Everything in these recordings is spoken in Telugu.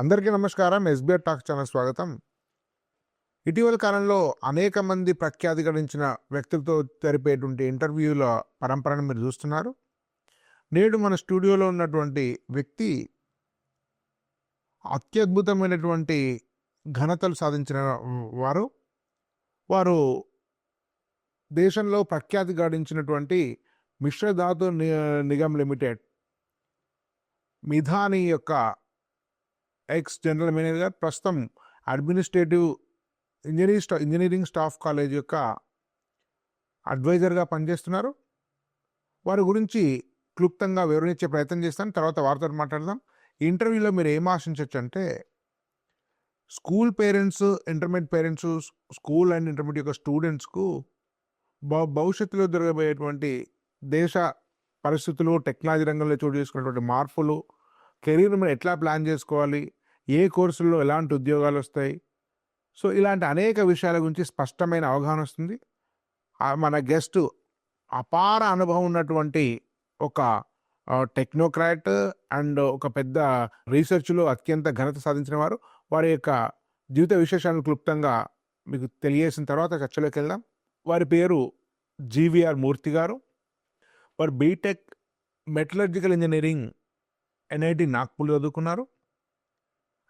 అందరికీ నమస్కారం. ఎస్బీఆర్ టాక్ ఛానల్ స్వాగతం. ఇటీవల కాలంలో అనేక మంది ప్రఖ్యాతి గడించిన వ్యక్తులతో జరిపేటువంటి ఇంటర్వ్యూల పరంపరను మీరు చూస్తున్నారు. నేడు మన స్టూడియోలో ఉన్నటువంటి వ్యక్తి అత్యద్భుతమైనటువంటి ఘనతలు సాధించిన వారు. వారు దేశంలో ప్రఖ్యాతి గడించినటువంటి మిశ్రధాతు నిగమ్ లిమిటెడ్ మిధాని యొక్క ఎక్స్ జనరల్ మేనేజర్, ప్రస్తుతం అడ్మినిస్ట్రేటివ్ ఇంజనీరింగ్ స్టాఫ్ కాలేజ్ యొక్క అడ్వైజర్గా పనిచేస్తున్నారు. వారి గురించి క్లుప్తంగా వివరించే ప్రయత్నం చేస్తాను, తర్వాత వారితో మాట్లాడదాం. ఈ ఇంటర్వ్యూలో మీరు ఏం ఆశించవచ్చు అంటే, school parents, intermediate parents, school and intermediate యొక్క స్టూడెంట్స్కు భవిష్యత్తులో జరగబోయేటువంటి దేశ పరిస్థితులు, టెక్నాలజీ రంగంలో చోటు చేసుకున్నటువంటి మార్పులు, కెరీర్ మనం ఎట్లా ప్లాన్ చేసుకోవాలి, ఏ కోర్సుల్లో ఎలాంటి ఉద్యోగాలు వస్తాయి, సో ఇలాంటి అనేక విషయాల గురించి స్పష్టమైన అవగాహన వస్తుంది. మన గెస్ట్ అపార అనుభవం ఉన్నటువంటి ఒక టెక్నోక్రాట్ అండ్ ఒక పెద్ద రీసెర్చ్లో అత్యంత ఘనత సాధించిన వారు. వారి యొక్క జీవిత విశేషాలను క్లుప్తంగా మీకు తెలియజేసిన తర్వాత చర్చలోకి వెళ్దాం. వారి పేరు జీవీఆర్ మూర్తి గారు. వారు బీటెక్ మెటలర్జికల్ ఇంజనీరింగ్ ఎన్ఐటి నాగ్పూర్లో చదువుకున్నారు.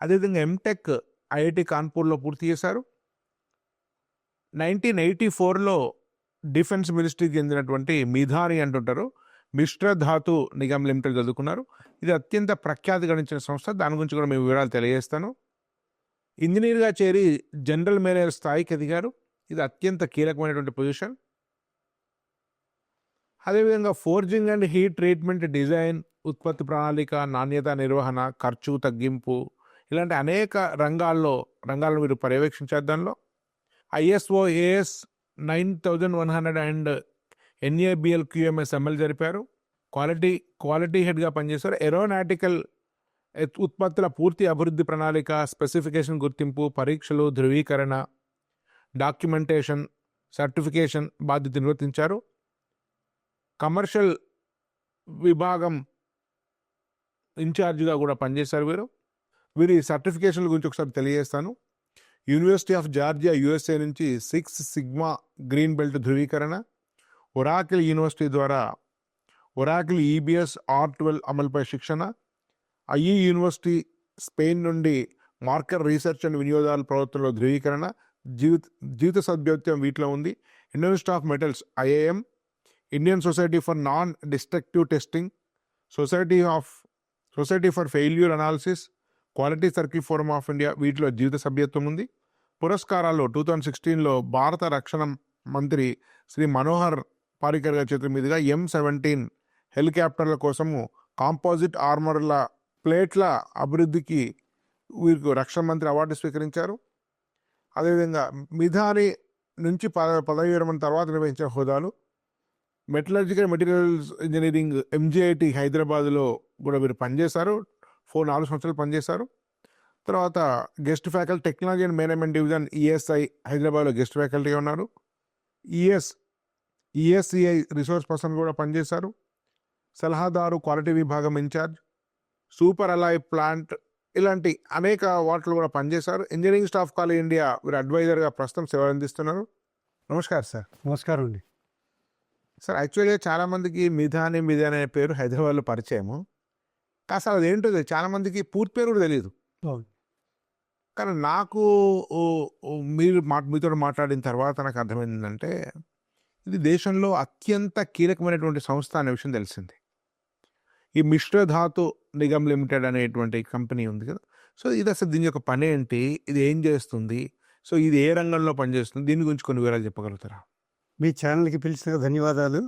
అదేవిధంగా ఎంటెక్ ఐఐటి కాన్పూర్లో పూర్తి చేశారు. 1984లో డిఫెన్స్ మినిస్ట్రీకి చెందినటువంటి మిధాని అంటుంటారు, మిశ్రధాతు నిగమ్ లిమిటెడ్ చదువుకున్నారు. ఇది అత్యంత ప్రఖ్యాతి గడించిన సంస్థ. దాని గురించి కూడా మేము వివరాలు తెలియజేస్తాను. ఇంజనీర్గా చేరి జనరల్ మేనేజర్ స్థాయికి ఎదిగారు. ఇది అత్యంత కీలకమైనటువంటి పొజిషన్. అదేవిధంగా forging and heat treatment, design, ఉత్పత్తి ప్రణాళిక, నాణ్యత నిర్వహణ, ఖర్చు తగ్గింపు, ఇలాంటి అనేక రంగాలను మీరు పర్యవేక్షించారు. దానిలో ISO AS 9100 and NABL QMS అమలు జరిపారు. క్వాలిటీ హెడ్గా పనిచేశారు. ఏరోనాటికల్ ఉత్పత్తుల పూర్తి అభివృద్ధి ప్రణాళిక, స్పెసిఫికేషన్ గుర్తింపు, పరీక్షలు, ధృవీకరణ, డాక్యుమెంటేషన్, సర్టిఫికేషన్ బాధ్యత నిర్వర్తించారు. కమర్షియల్ విభాగం ఇన్ఛార్జిగా కూడా పనిచేశారు వీరి సర్టిఫికేషన్ల గురించి ఒకసారి తెలియజేస్తాను. యూనివర్సిటీ ఆఫ్ జార్జియా USA నుంచి 6 సిగ్మా గ్రీన్ బెల్ట్ ధృవీకరణ, ఒరాకిల్ యూనివర్సిటీ ద్వారా ఒరాకిల్ EBS R12 అమలుపై శిక్షణ, IE యూనివర్సిటీ స్పెయిన్ నుండి మార్కెట్ రీసెర్చ్ అండ్ వినియోగదారుల ప్రవర్తనలో ధృవీకరణ, జీవిత సభ్యత్వం వీటిలో ఉంది. Indian institute of metals IIM, Indian society for non destructive testing, society for failure analysis, quality circle forum of India, వీటిలో జీవిత సభ్యత్వం ఉంది. పురస్కారాల్లో 2016లో భారత రక్షణ మంత్రి శ్రీ మనోహర్ పారికర్ గారి చేతుల మీదుగా M17 హెలికాప్టర్ల కోసము కాంపోజిట్ ఆర్మర్ల ప్లేట్ల అభివృద్ధికి వీరికి రక్షణ మంత్రి అవార్డు స్వీకరించారు. అదేవిధంగా మిధాని నుంచి పదవి విరమణ తర్వాత నిర్వహించిన హోదాలు: మెటలర్జికల్ మెటీరియల్స్ ఇంజనీరింగ్ MJIT హైదరాబాద్లో కూడా వీరు పనిచేశారు. 4 సంవత్సరాలు పనిచేశారు. తర్వాత guest faculty, technology and management division ESI హైదరాబాద్లో గెస్ట్ ఫ్యాకల్టీగా ఉన్నారు. ESCI రిసోర్స్ పర్సన్ కూడా పనిచేశారు. సలహాదారు, క్వాలిటీ విభాగం ఇన్ఛార్జ్, సూపర్ అలాయ్ ప్లాంట్, ఇలాంటి అనేక వాటిలో కూడా పనిచేశారు. ఇంజనీరింగ్ స్టాఫ్ కాలేజ్ ఇండియా వీరు అడ్వైజర్గా ప్రస్తుతం సేవలు అందిస్తున్నారు. నమస్కారం సార్. నమస్కారం అండి. సార్, యాక్చువల్గా చాలామందికి మిధాని అనే పేరు హైదరాబాద్లో పరిచయము. అసలు అదేంటో చాలామందికి పూర్తి పేరు కూడా తెలియదు. కానీ నాకు మీతో మాట్లాడిన తర్వాత నాకు అర్థమైందంటే, ఇది దేశంలో అత్యంత కీలకమైనటువంటి సంస్థ అనే విషయం తెలిసింది. ఈ మిశ్రధాతు నిగమ్ లిమిటెడ్ అనేటువంటి కంపెనీ ఉంది కదా, సో ఇది అసలు దీని యొక్క పని ఏంటి, ఇది ఏం చేస్తుంది, సో ఇది ఏ రంగంలో పనిచేస్తుంది, దీని గురించి కొన్ని వివరాలు చెప్పగలుగుతారా? మీ ఛానల్కి పిలిచిన ధన్యవాదాలు.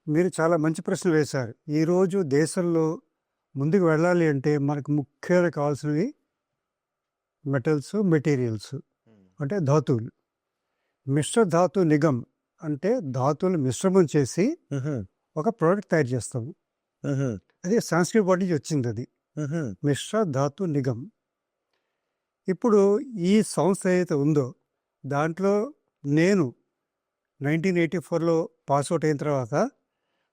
మీరు చాలా మంచి ప్రశ్న వేశారు. ఈరోజు దేశంలో ముందుకు వెళ్ళాలి అంటే మనకు ముఖ్యంగా కావాల్సినవి మెటల్స్, మెటీరియల్స్ అంటే ధాతువులు. మిశ్రధాతు నిగమ్ అంటే ధాతువులు మిశ్రమం చేసి ఒక ప్రోడక్ట్ తయారు చేస్తాము. అది సంస్కృత వాటి నుంచి వచ్చింది. అది మిశ్రధాతు నిగమ్. ఇప్పుడు ఈ సంస్థ ఏదైతే ఉందో దాంట్లో నేను 1984లో పాస్అవుట్ అయిన తర్వాత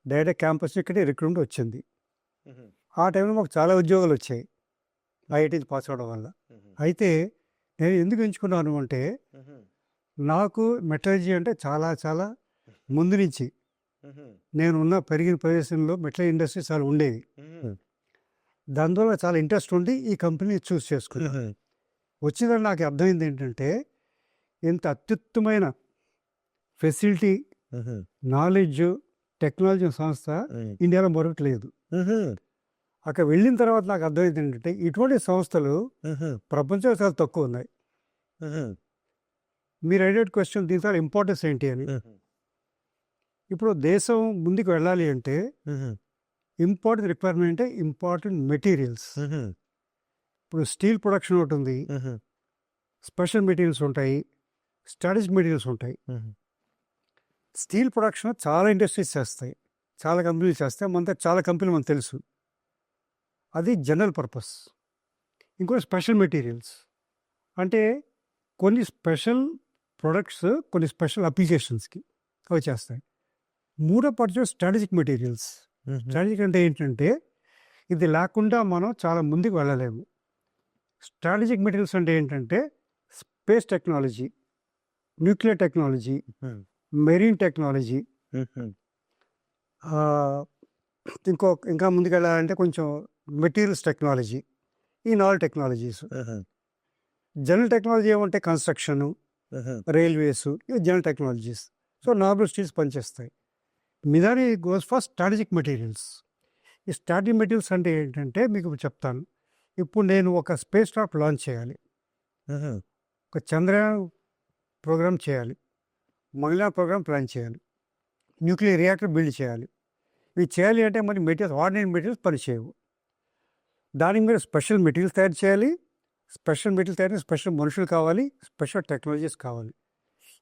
డైరెక్ట్ క్యాంపస్ ఇక్కడే రిక్రూట్మెంట్ వచ్చింది. ఆ టైంలో మాకు చాలా ఉద్యోగాలు వచ్చాయి. ఐఐటీలు పాస్ అవడం వల్ల. అయితే నేను ఎందుకు ఎంచుకున్నాను అంటే నాకు మెటలర్జీ అంటే చాలా చాలా ముందు నుంచి నేను పెరిగిన ప్రదేశంలో మెటల్ ఇండస్ట్రీ చాలా ఉండేవి. దానివల్ల చాలా ఇంట్రెస్ట్ ఉండి ఈ కంపెనీ చూస్ చేసుకున్నాను. వచ్చిన నాకు అర్థమైంది ఏంటంటే ఇంత అత్యుత్తమైన ఫెసిలిటీ, నాలెడ్జ్, టెక్నాలజీ సంస్థ ఇండియాలో మరొకటి లేదు. అక్కడ వెళ్ళిన తర్వాత నాకు అర్థమైంది ఏంటంటే ఇటువంటి సంస్థలు ప్రపంచంలో చాలా తక్కువ ఉన్నాయి. మీరు అడిగే క్వశ్చన్ దీని తర్వాత ఇంపార్టెన్స్ ఏంటి అని. ఇప్పుడు దేశం ముందుకు వెళ్ళాలి అంటే ఇంపార్టెంట్ రిక్వైర్మెంట్ అంటే ఇంపార్టెంట్ మెటీరియల్స్. ఇప్పుడు స్టీల్ ప్రొడక్షన్ ఒకటి ఉంది, స్పెషల్ మెటీరియల్స్ ఉంటాయి, స్ట్రాటజిక్ మెటీరియల్స్ ఉంటాయి. స్టీల్ ప్రొడక్షన్ చాలా ఇండస్ట్రీస్ చేస్తాయి, చాలా కంపెనీలు చేస్తాయి, మనతో చాలా కంపెనీలు మనకు తెలుసు, అది జనరల్ పర్పస్. ఇంకోటి స్పెషల్ మెటీరియల్స్ అంటే కొన్ని స్పెషల్ ప్రొడక్ట్స్ కొన్ని స్పెషల్ అప్లికేషన్స్కి అవి చేస్తాయి. మూడో పర్చేస్ స్ట్రాటజిక్ మెటీరియల్స్. స్ట్రాటజిక్ అంటే ఏంటంటే ఇది లేకుండా మనం చాలా ముందుకు వెళ్ళలేము. స్ట్రాటజిక్ మెటీరియల్స్ అంటే ఏంటంటే space technology, nuclear technology, marine technology, ఇంకా ముందుకు వెళ్ళాలంటే కొంచెం మెటీరియల్స్ టెక్నాలజీ, ఈ 4 టెక్నాలజీస్. జనరల్ టెక్నాలజీ ఏమంటే కన్స్ట్రక్షను, రైల్వేస్, ఇవి general technologies. So normal steels పనిచేస్తాయి. Midhani goes for strategic materials. ఈ స్ట్రాటజిక్ మెటీరియల్స్ అంటే ఏంటంటే మీకు చెప్తాను. ఇప్పుడు నేను ఒక స్పేస్ క్రాఫ్ట్ లాంచ్ చేయాలి, ఒక చంద్రయాన్ ప్రోగ్రామ్ చేయాలి, మంగళయాన్ ప్రోగ్రామ్ ప్లాన్ చేయాలి, న్యూక్లియర్ రియాక్టర్ బిల్డ్ చేయాలి. ఇవి చేయాలి అంటే మరి మెటీరియల్స్, ఆర్డినరీ మెటీరియల్స్ పనిచేయవు. దానికి మీరు స్పెషల్ మెటీరియల్స్ తయారు చేయాలి. స్పెషల్ మెటీరియల్ తయారు స్పెషల్ మనుషులు కావాలి, స్పెషల్ టెక్నాలజీస్ కావాలి.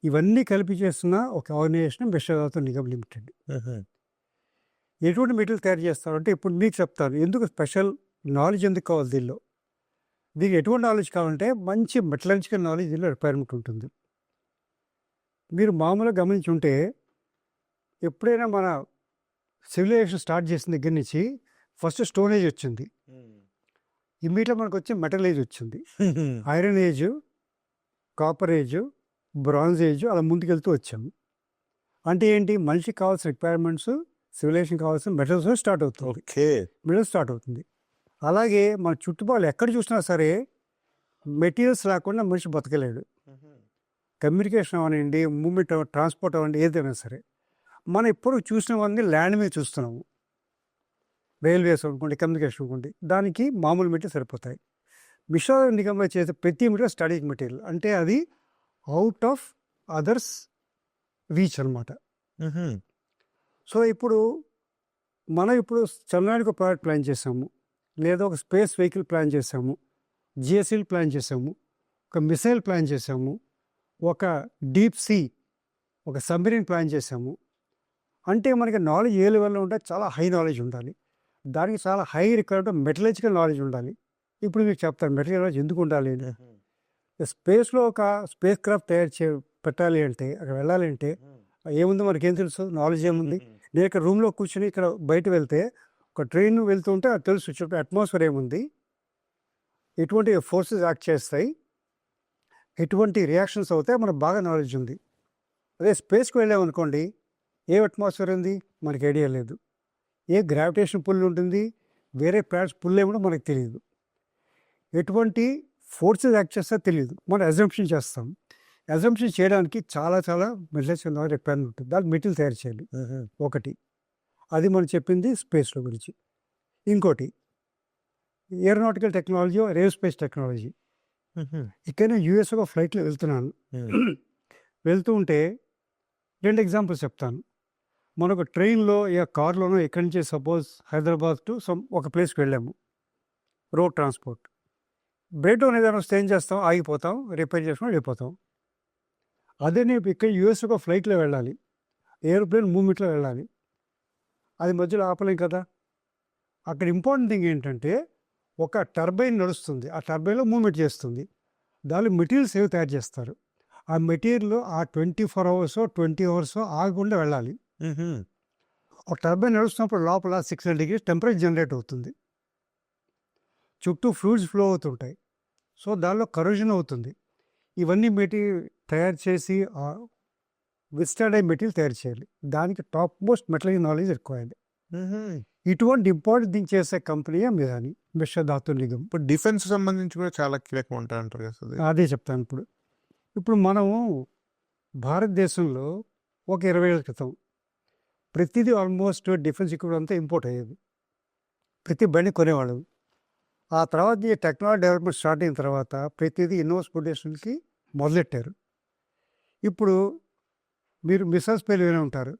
ఇవన్నీ కలిపి చేస్తున్న ఒక ఆర్గనైజేషన్ విశ్వధాతు నిగమ్ లిమిటెడ్. ఎటువంటి మెటీరియల్ తయారు చేస్తారంటే ఇప్పుడు మీకు చెప్తాను ఎందుకు స్పెషల్ నాలెడ్జ్ ఎందుకు కావాలి దీనిలో. దీనికి ఎటువంటి నాలెడ్జ్ కావాలంటే మంచి మెటలర్జికల్ నాలెడ్జ్ దీనిలో రిక్వైర్మెంట్ ఉంటుంది. మీరు మామూలుగా గమనించి ఉంటే ఎప్పుడైనా మన సివిలైజేషన్ స్టార్ట్ చేసిన దగ్గర నుంచి ఫస్ట్ స్టోన్ ఏజ్ వచ్చింది, ఇమ్మీడియట్గా మనకు వచ్చి మెటల్ ఏజ్ వచ్చింది, iron age, copper age, bronze age, అలా ముందుకెళ్తూ వచ్చాము. అంటే ఏంటి, మనిషికి కావాల్సిన రిక్వైర్మెంట్స్, సివిలైజేషన్ కావాల్సిన మెటల్స్ స్టార్ట్ అవుతుంది, మెటల్ స్టార్ట్ అవుతుంది. అలాగే మన చుట్టుపక్కల ఎక్కడ చూసినా సరే మెటీరియల్స్ రాకుండా మనిషి బతకలేడు. కమ్యూనికేషన్ అవనండి, మూమెంట్, ట్రాన్స్పోర్ట్ అవ్వండి, ఏదైనా సరే మనం ఇప్పుడు చూసినవన్నీ ల్యాండ్ మీద చూస్తున్నాము. రైల్వేస్ అనుకోండి, కమ్యూనికేషన్ అనుకోండి, దానికి మామూలు మెటీరియల్ సరిపోతాయి. విశ్వధాతు నిగంలో చేసే ప్రతి మెటీరియల్ స్ట్రాటజిక్ మెటీరియల్, అంటే అది అవుట్ ఆఫ్ అదర్స్ రీచ్ అనమాట. సో ఇప్పుడు మనం చంద్రయానికి ఒక ప్రాజెక్ట్ ప్లాన్ చేసాము, లేదా ఒక స్పేస్ వెహికల్ ప్లాన్ చేసాము, జిఎస్ఎల్ ప్లాన్ చేసాము, ఒక మిసైల్ ప్లాన్ చేసాము, ఒక డీప్ సీ, ఒక సబ్మెరీన్ ప్లాన్ చేసాము. అంటే మనకి నాలెడ్జ్ ఏ లెవెల్లో ఉంటే చాలా హై నాలెడ్జ్ ఉండాలి, దానికి చాలా హై రిక్వైర్మెంట్ మెటలర్జికల్ నాలెడ్జ్ ఉండాలి. ఇప్పుడు మీకు చెప్తాను మెటీరియల్ నాలెడ్జ్ ఎందుకు ఉండాలి అని. స్పేస్లో ఒక స్పేస్ క్రాఫ్ట్ పెట్టాలి అంటే, అక్కడ వెళ్ళాలి అంటే ఏముంది మనకేం తెలుసు, నాలెడ్జ్ ఏముంది. నేను ఇక్కడ రూమ్లో కూర్చొని ఇక్కడ బయట వెళ్తే ఒక ట్రైన్ వెళ్తుంటే అది తెలుసు చుట్టూ అట్మాస్ఫియర్ ఏముంది, ఎటువంటి ఫోర్సెస్ యాక్ట్ చేస్తాయి, ఎటువంటి రియాక్షన్స్ అవుతాయి, మనకు బాగా నాలెడ్జ్ ఉంది. అదే స్పేస్కి వెళ్ళామనుకోండి, ఏ అట్మాస్ఫియర్ ఉంది మనకి ఐడియా లేదు, ఏ గ్రావిటేషన్ పుల్ ఉంటుంది, వేరే ప్లానెట్స్ పుల్ ఏమో మనకు తెలియదు, ఎటువంటి ఫోర్సెస్ యాక్ట్ చేస్తా తెలియదు, మనం అజంప్షన్ చేస్తాం. అజంప్షన్ చేయడానికి చాలా చాలా మెటీరియల్స్ రిక్వైర్మెంట్ ఉంటుంది, దానికి మెటీరియల్ తయారు చేయాలి ఒకటి. అది మనం చెప్పింది స్పేస్లో గురించి. ఇంకోటి ఏరోనాటికల్ టెక్నాలజీ, ఏరోస్పేస్ టెక్నాలజీ. ఇక్కడ నేను యూఎస్ ఒక ఫ్లైట్లో వెళ్తున్నాను, వెళ్తూ ఉంటే 2 ఎగ్జాంపుల్స్ చెప్తాను. మనకు ట్రైన్లో కార్లోనో ఎక్కడి నుంచి సపోజ్ హైదరాబాద్ టు ఒక ప్లేస్కి వెళ్ళాము, రోడ్ ట్రాన్స్పోర్ట్. బ్రేక్ డౌన్ ఏదైనా వస్తే ఏం చేస్తాం, ఆగిపోతాం, రిపేర్ చేసుకొని వెళ్ళిపోతాం. అదే నేను ఇక్కడ యూఎస్ ఒక ఫ్లైట్లో వెళ్ళాలి, ఏరోప్లేన్ మూమెంట్లో వెళ్ళాలి, అది మధ్యలో ఆపలేం కదా. అక్కడ ఇంపార్టెంట్ థింగ్ ఏంటంటే ఒక టర్బైన్ నడుస్తుంది, ఆ టర్బైన్లో మూమెంట్ చేస్తుంది, దానిలో మెటీరియల్స్ ఏవి తయారు చేస్తారు, ఆ మెటీరియల్ ఆ 24 hours 20 hours ఆగకుండా వెళ్ళాలి. ఒక టర్బైన్ నడుస్తున్నప్పుడు లోపల 600 degrees టెంపరేచర్ జనరేట్ అవుతుంది. చుట్టూ ఫ్లూయిడ్స్ ఫ్లో అవుతుంటాయి. సో, దానిలో కరోజన్ అవుతుంది. ఇవన్నీ తయారు చేసి విస్టాండ్ అయ్యే మెటీరియల్ తయారు చేయాలి. దానికి top most metallurgy knowledge required. ఇటువంటి ఇంపార్టెంట్ థింగ్ చేసే కంపెనీయే మిధాని మిశ్ర ధాతు నిగమ్. ఇప్పుడు డిఫెన్స్ సంబంధించి కూడా చాలా కీలకం ఉంటారంటారు కదా సార్. అదే చెప్తాను ఇప్పుడు. ఇప్పుడు మనము భారతదేశంలో ఒక 20 ఏళ్ల క్రితం ప్రతిదీ ఆల్మోస్ట్ డిఫెన్స్ ఎక్విప్మెంట్ అంతా ఇంపోర్ట్ అయ్యేది. ప్రతి బండి కొనేవాళ్ళం. ఆ తర్వాత ఈ టెక్నాలజీ డెవలప్మెంట్ స్టార్ట్ అయిన తర్వాత ప్రతిదీ ఇన్నోస్ ప్రొడక్షన్కి మొదలెట్టారు. ఇప్పుడు మీరు మిసైల్స్ పేర్లు వినే ఉంటారు,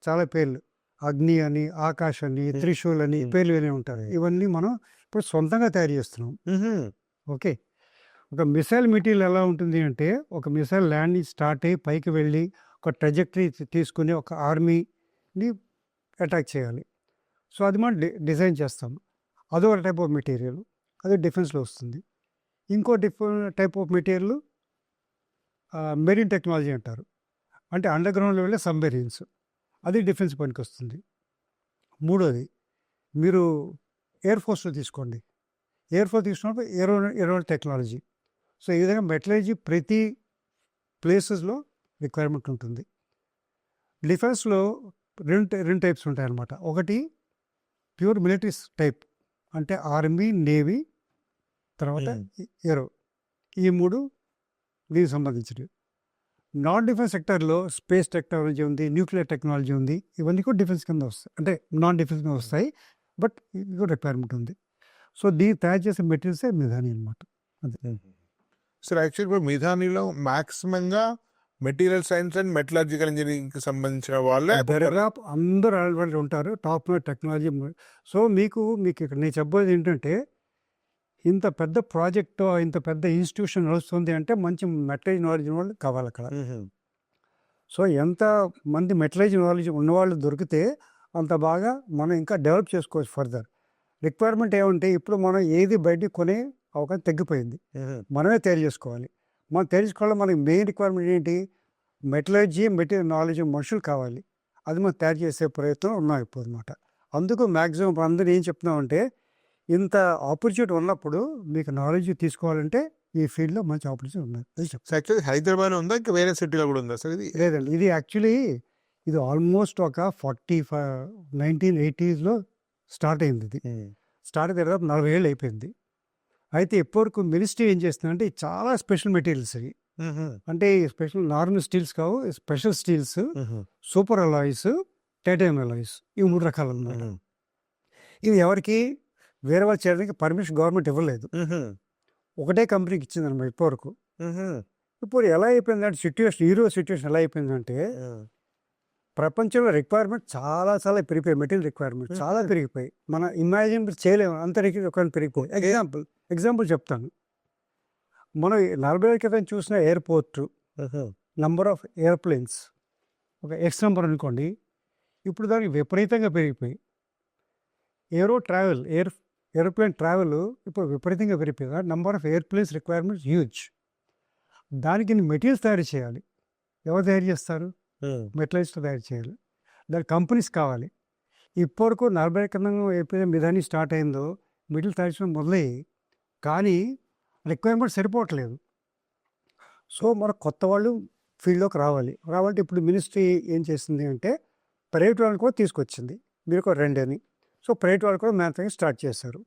చాలా పేర్లు. అగ్ని అని, ఆకాష్ అని, త్రిశూల్ అని పేర్లు వినే ఉంటారు. ఇవన్నీ మనం ఇప్పుడు సొంతంగా తయారు చేస్తున్నాం. ఓకే, ఒక మిసైల్ మెటీరియల్ ఎలా ఉంటుంది అంటే, ఒక మిసైల్ ల్యాండింగ్ స్టార్ట్ అయ్యి పైకి వెళ్ళి ఒక ట్రెజెక్టరీ తీసుకుని ఒక ఆర్మీని అటాక్ చేయాలి. సో అది మనం డిజైన్ చేస్తాం. అదొక టైప్ ఆఫ్ మెటీరియల్, అది డిఫెన్స్లో వస్తుంది. ఇంకో type of material marine technology అంటారు. అంటే అండర్ గ్రౌండ్లో వెళ్ళే సబ్మెరీన్స్, అది డిఫెన్స్ పనికి వస్తుంది. మూడోది మీరు ఎయిర్ ఫోర్స్లో తీసుకోండి. ఎయిర్ ఫోర్స్ తీసుకున్నప్పుడు ఏరో టెక్నాలజీ. సో ఈ విధంగా మెటలర్జీ ప్రతి ప్లేసెస్లో రిక్వైర్మెంట్ ఉంటుంది. డిఫెన్స్లో రెండు టైప్స్ ఉంటాయన్నమాట. ఒకటి ప్యూర్ మిలిటరీ టైప్, అంటే ఆర్మీ, నేవీ, తర్వాత ఏరో, ఈ మూడు దీనికి సంబంధించినవి. నాన్ డిఫెన్స్ సెక్టర్లో స్పేస్ టెక్నాలజీ ఉంది, న్యూక్లియర్ టెక్నాలజీ ఉంది. ఇవన్నీ కూడా డిఫెన్స్ కింద వస్తాయి, అంటే నాన్ డిఫెన్స్ కింద వస్తాయి. బట్ ఇది కూడా రిక్వైర్మెంట్ ఉంది. సో దీన్ని తయారు చేసే మెటీరియల్సే మిధాని అనమాట. సార్ యాక్చువల్లీ ఇప్పుడు మిధానిలో మ్యాక్సిమంగా మెటీరియల్ సైన్స్ అండ్ మెటలర్జికల్ ఇంజనీరింగ్కి సంబంధించిన వాళ్ళే అందరూ అలవాటు ఉంటారు, టాప్ టెక్నాలజీ. సో మీకు ఇక్కడ నేను చెప్పేది ఏంటంటే, ఇంత పెద్ద ప్రాజెక్టు, ఇంత పెద్ద ఇన్స్టిట్యూషన్ నడుస్తుంది అంటే మంచి మెటలర్జీ నాలెడ్జ్ వాళ్ళు కావాలి అక్కడ. సో ఎంత మంది మెటలర్జీ నాలెడ్జ్ ఉన్నవాళ్ళు దొరికితే అంత బాగా మనం ఇంకా డెవలప్ చేసుకోవచ్చు ఫర్దర్. రిక్వైర్మెంట్ ఏమంటే, ఇప్పుడు మనం ఏది బయటికి కొనే అవకాశం తగ్గిపోయింది, మనమే తయారు చేసుకోవాలి. మనం తెలుసుకోవాలి. మనకి మెయిన్ రిక్వైర్మెంట్ ఏంటి? మెటలర్జీ, మెటీరియల్ నాలెడ్జ్ మనుషులు కావాలి. అది మనం తయారు చేసే ప్రయత్నం ఉన్నాం ఇప్పుడు అనమాట. అందుకు మ్యాక్సిమం అందరూ ఏం చెప్తున్నామంటే, ఇంత ఆపర్చునిటీ ఉన్నప్పుడు మీకు నాలెడ్జ్ తీసుకోవాలంటే ఈ ఫీల్డ్లో మంచి ఆపర్చునిటీ ఉన్నాయి. యాక్చువల్లీ హైదరాబాద్ ఉందా, ఇంకా వేరే సిటీలో కూడా ఉందా సార్? ఇది లేదండి, ఇది యాక్చువల్లీ ఇది ఆల్మోస్ట్ ఒక 1980s స్టార్ట్ అయింది. ఇది స్టార్ట్ అయిన తర్వాత 40 ఏళ్ళు అయిపోయింది. అయితే ఇప్పటివరకు మినిస్ట్రీ ఏం చేస్తుందంటే, చాలా స్పెషల్ మెటీరియల్స్ ఇవి. అంటే స్పెషల్ నార్మల్ స్టీల్స్ కావు, special steels, super alloys, titanium alloys, ఇవి 3 రకాలు అన్నమాట. ఇవి ఎవరికి వేరే వాళ్ళు చేయడానికి పర్మిషన్ గవర్నమెంట్ ఇవ్వలేదు, ఒకటే కంపెనీకి ఇచ్చిందన్నమాట ఇప్పటివరకు. ఇప్పుడు ఎలా అయిపోయిందంటే సిచ్యువేషన్ ఎలా అయిపోయిందంటే, ప్రపంచంలో రిక్వైర్మెంట్ చాలా పెరిగిపోయి, మెటీరియల్ రిక్వైర్మెంట్ చాలా పెరిగిపోయి, మన ఇమాజిన్ చేయలేము, అంత రిక్వైర్మెంట్ పెరిగిపోయి. ఎగ్జాంపుల్ చెప్తాను. మనం 40 ఏళ్ళ క్రితం చూసిన ఎయిర్పోర్ట్, నంబర్ ఆఫ్ ఎయిర్ప్లేన్స్ ఒక ఎక్స్ నెంబర్ అనుకోండి, ఇప్పుడు దానికి విపరీతంగా పెరిగిపోయి. ఏరోప్లేన్ ట్రావెల్ ఇప్పుడు విపరీతంగా పెరిగిపోయింది. Number of airplanes requirements huge. దానికి మెటీరియల్స్ తయారు చేయాలి. ఎవరు తయారు చేస్తారు? మెటలర్జిస్ట్ తయారు చేయాలి. దానికి కంపెనీస్ కావాలి. ఇప్పటివరకు 40 క్రితం ఎప్పుడైతే మిధాని స్టార్ట్ అయిందో మెటీరియల్ తయారు చేయడం మొదలయ్యి, కానీ రిక్వైర్మెంట్ సరిపోవట్లేదు. సో మన కొత్త వాళ్ళు ఫీల్డ్లోకి రావాలంటే ఇప్పుడు మినిస్ట్రీ ఏం చేసింది అంటే, ప్రైవేట్ వాళ్ళని కూడా తీసుకొచ్చింది. మీరు ఒక 2 అని. సో ప్రైవేట్ వాళ్ళు కూడా మ్యానుఫ్యాక్చరింగ్ స్టార్ట్ చేశారు.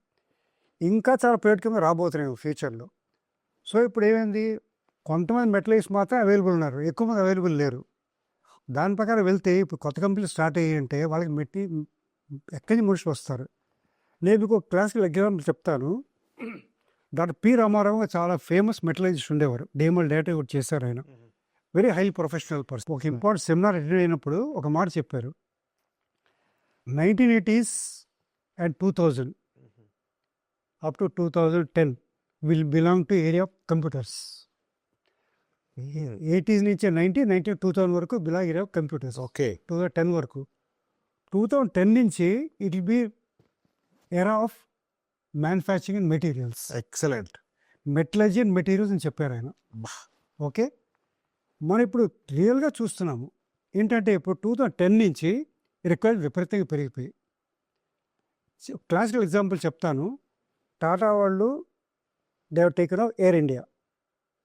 ఇంకా చాలా ప్రైవేట్ కింద రాబోతున్నాయి ఫ్యూచర్లో. సో ఇప్పుడు ఏమైంది, కొంతమంది మెటలర్జిస్ట్ మాత్రం అవైలబుల్ ఉన్నారు, ఎక్కువ మంది అవైలబుల్ లేరు. దాని ప్రకారం వెళ్తే ఇప్పుడు కొత్త కంపెనీలు స్టార్ట్ అయ్యాయంటే వాళ్ళకి ఎక్కడి నుంచి మనుషులు వస్తారు. నేను మీకు ఒక క్లాసికల్ ఎగ్జాంపుల్ చెప్తాను. డాక్టర్ పి రామారావు చాలా ఫేమస్ మెటలర్జిస్ట్ ఉండేవారు. డిఎంఎల్ డేటా కూడా చేశారు ఆయన. Very highly professional person. ఒక ఇంపార్టెంట్ సెమినార్ అటెండ్ అయినప్పుడు ఒక మాట చెప్పారు. 1980s and 2000 up to 2010 will belong to area of computers. 80s నుంచి 2000 వరకు belong area of computers. Okay. 2010 వరకు. 2010 నుంచి it will be era of manufacturing and materials. Excellent. Metallurgy and materials అని చెప్పారు ఆయన. ఓకే, మనం ఇప్పుడు రియల్గా చూస్తున్నాము ఏంటంటే, ఇప్పుడు 2010 నుంచి రిక్వైర్మెంట్ విపరీతంగా పెరిగిపోయి. క్లాసికల్ ఎగ్జాంపుల్ చెప్తాను. టాటా వాళ్ళు they have taken of air India.